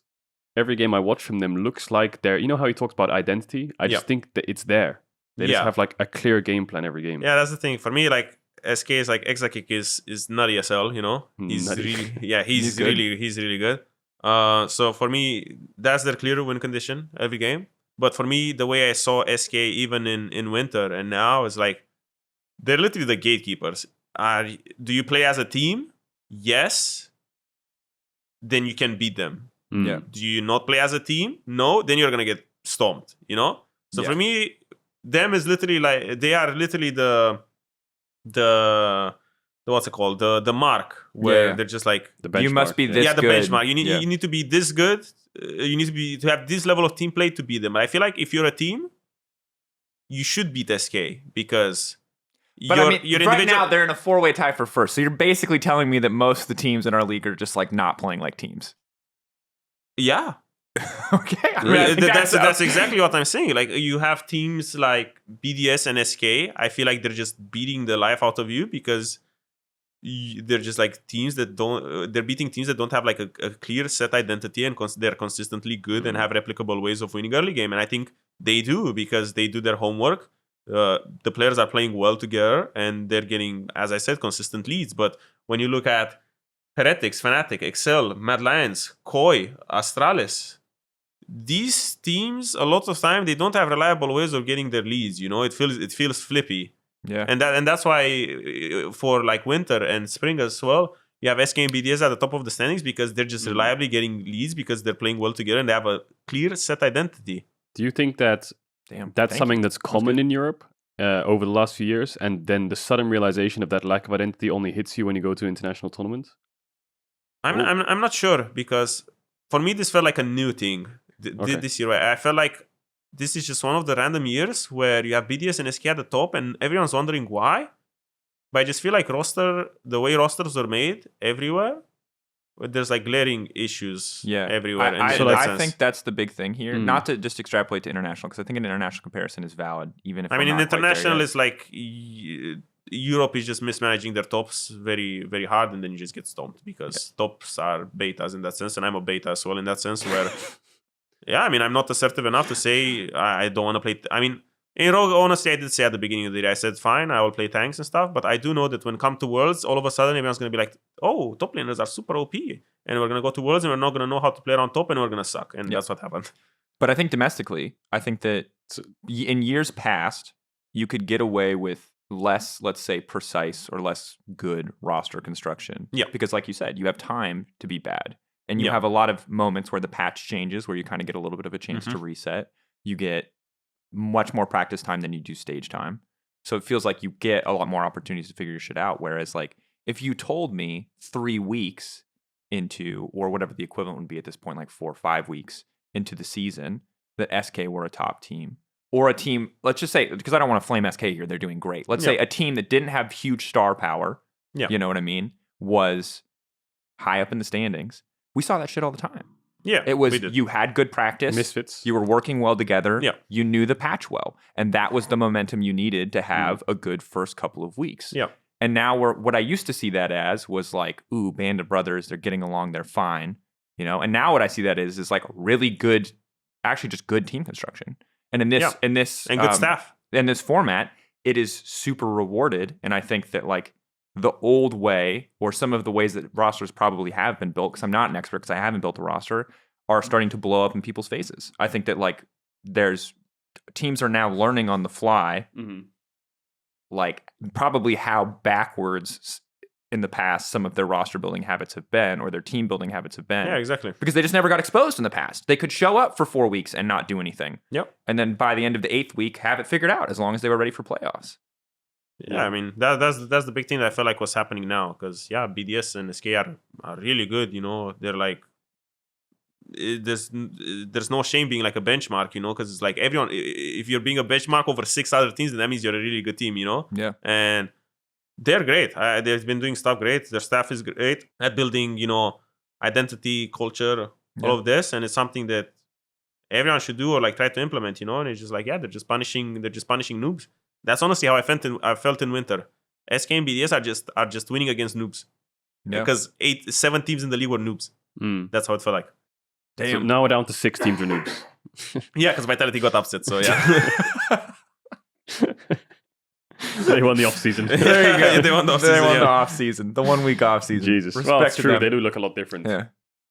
every game I watch from them looks like they're, you know how he talks about identity? I just think that it's there. They just have like a clear game plan every game. Yeah, that's the thing. For me, like SK is like Exakick is nutty as hell, you know? He's really good. So for me, that's their clear win condition every game. But for me, the way I saw SK even in Winter and now is like they're literally the gatekeepers. Do you play as a team? Yes. Then you can beat them. Yeah. Do you not play as a team? No. Then you're gonna get stomped. You know. So for me, them is literally like they are literally the what's it called, the mark where they're just like the benchmark. You must be this the good. benchmark. You need to be this good. You need to have this level of team play to beat them. I feel like if you're a team, you should beat SK because. But right now they're in a 4-way tie for first. So you're basically telling me that most of the teams in our league are just like not playing like teams. Yeah. Okay. That's exactly what I'm saying. Like you have teams like BDS and SK. I feel like they're just beating the life out of you because they're just like teams that don't. They're beating teams that don't have like a clear set identity and they're consistently good and have replicable ways of winning early game. And I think they do because they do their homework. The players are playing well together and they're getting, as I said, consistent leads. But when you look at Heretics, Fnatic, Excel, Mad Lions, Koi, Astralis, these teams, a lot of time, they don't have reliable ways of getting their leads. You know, it feels flippy. Yeah. And that's why for like Winter and Spring as well, you have SK and BDS at the top of the standings because they're just reliably getting leads because they're playing well together and they have a clear set identity. Do you think that that's something that's common in Europe over the last few years, and then the sudden realization of that lack of identity only hits you when you go to international tournaments? I'm not sure because for me this felt like a new thing this year. I felt like this is just one of the random years where you have BDS and SK at the top, and everyone's wondering why. But I just feel like the way rosters are made everywhere, there's like glaring issues everywhere. I think that's the big thing here. Not to just extrapolate to international, because I think an international comparison is valid, even if in international, it's like Europe is just mismanaging their tops very, very hard, and then you just get stomped because tops are betas in that sense, and I'm a beta as well in that sense. Where, I'm not assertive enough to say I don't want to play. In Rogue, honestly, I did say at the beginning of the year, I said, fine, I will play tanks and stuff. But I do know that when come to Worlds, all of a sudden, everyone's going to be like, oh, top laners are super OP. And we're going to go to Worlds and we're not going to know how to play around top and we're going to suck. And that's what happened. But I think domestically, I think that in years past, you could get away with less, let's say, precise or less good roster construction. Yeah. Because like you said, you have time to be bad. And you have a lot of moments where the patch changes, where you kind of get a little bit of a chance to reset. You get much more practice time than you do stage time. So it feels like you get a lot more opportunities to figure your shit out. Whereas like if you told me 3 weeks into, or whatever the equivalent would be at this point, like 4 or 5 weeks into the season, that SK were a top team, or a team, let's just say, because I don't want to flame SK here, they're doing great. Let's say a team that didn't have huge star power, you know what I mean, was high up in the standings. We saw that shit all the time. Yeah, it was, you had good practice. Misfits. You were working well together. Yeah. You knew the patch well. And that was the momentum you needed to have a good first couple of weeks. Yeah. And now what I used to see that as was like, ooh, band of brothers, they're getting along, they're fine. You know, and now what I see that is like really good, actually just good team construction. And in this and good staff. In this format, it is super rewarded. And I think that like the old way, or some of the ways that rosters probably have been built, because I'm not an expert because I haven't built a roster, are starting to blow up in people's faces. I think that like teams are now learning on the fly, like probably how backwards in the past some of their roster building habits have been, or their team building habits have been. Yeah, exactly. Because they just never got exposed in the past. They could show up for 4 weeks and not do anything. Yep. And then by the end of the 8th week, have it figured out as long as they were ready for playoffs. Yeah, I mean that's the big thing that I feel like what's happening now, because BDS and SK are really good. You know, they're like there's no shame being like a benchmark. You know, because it's like everyone, if you're being a benchmark over 6 other teams, then that means you're a really good team. You know, and they're great. They've been doing stuff great. Their staff is great at building, you know, identity, culture, all of this, and it's something that everyone should do or like try to implement. You know, and it's just like they're just punishing noobs. That's honestly how I felt in Winter. SK and BDS are just winning against noobs. Because 7 teams in the league were noobs. That's how it felt like. So now we're down to 6 teams or noobs. Yeah, because Vitality got upset, so yeah. They won the off-season. There you go. Yeah, they won the off-season. They won yeah. the off-season. The 1 week off-season. Jesus. Respect Well, it's to true. them. They do look a lot different. Yeah.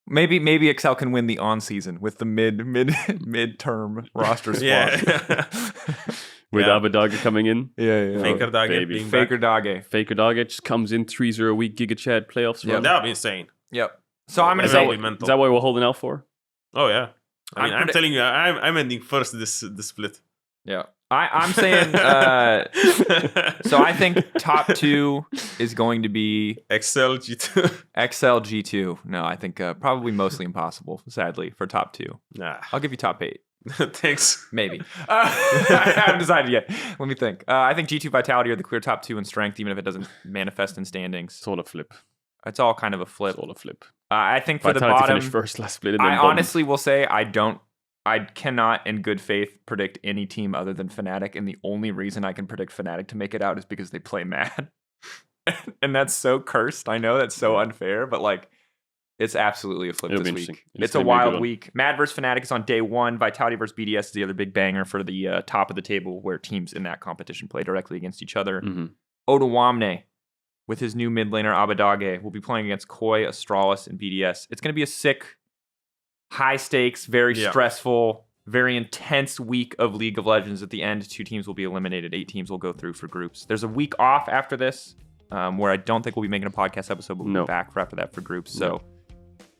Maybe Excel can win the on-season with the mid-term roster spot. Yeah. With Yeah. Abbedagge coming in. Yeah. Faker Dagger baby. being back. Faker Abbedagge just comes in 3-0 week Giga Chad playoffs run. That would be insane. Yep. So I'm going to Is That say... would be mental. Is that what we're holding out for? Oh, yeah. I mean, I'm I'm telling you, I'm ending first this split. Yeah. I'm saying... so I think top 2 is going to be... Excel G2. XL G2. No, I think probably mostly impossible, sadly, for top 2. Nah. I'll give you top 8. Thanks. Maybe. I haven't decided yet. Let me think. I think G2 Vitality are the clear top 2 in strength, even if it doesn't manifest in standings. Sort of flip. It's all kind of a flip. Sort of flip. I think for Vitality the bottom, finished first last split. And then I bottom. honestly will say I cannot in good faith predict any team other than Fnatic, and the only reason I can predict Fnatic to make it out is because they play Mad. And that's so cursed. I know that's so unfair, but like it's absolutely a flip It'll this be week. interesting. It's a wild week. Mad versus Fnatic is on day 1. Vitality versus BDS is the other big banger for the top of the table where teams in that competition play directly against each other. Mm-hmm. Odoamne, with his new mid laner Abbedagge, will be playing against Koi, Astralis, and BDS. It's going to be a sick, high stakes, very stressful, very intense week of League of Legends. At the end, 2 teams will be eliminated. 8 teams will go through for groups. There's a week off after this where I don't think we'll be making a podcast episode, but we'll be back for after that for groups. So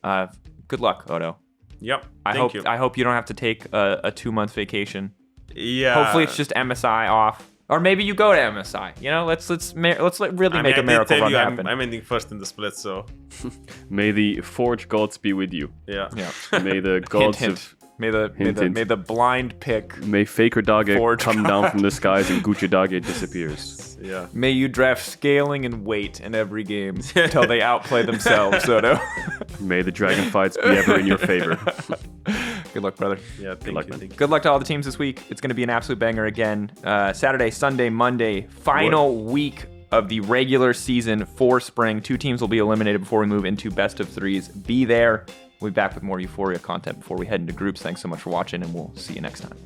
good luck, Odo. Yep. I hope you don't have to take a 2-month vacation. Yeah. Hopefully it's just MSI off. Or maybe you go to MSI. You know, let's really make a miracle run happen. I'm ending first in the split, so May the Forge gods be with you. yeah. May the gods hint. of... May the blind pick. May Faker Dagge Forge come down from the skies and Gucci Dagge disappears. Yeah. May you draft scaling and weight in every game until they outplay themselves, Odo. May the dragon fights be ever in your favor. Good luck, brother. Yeah, luck, man. thank you. Good luck to all the teams this week. It's going to be an absolute banger again. Saturday, Sunday, Monday, final week of the regular season for spring. 2 teams will be eliminated before we move into best of 3s. Be there. We'll be back with more Euphoria content before we head into groups. Thanks so much for watching, and we'll see you next time.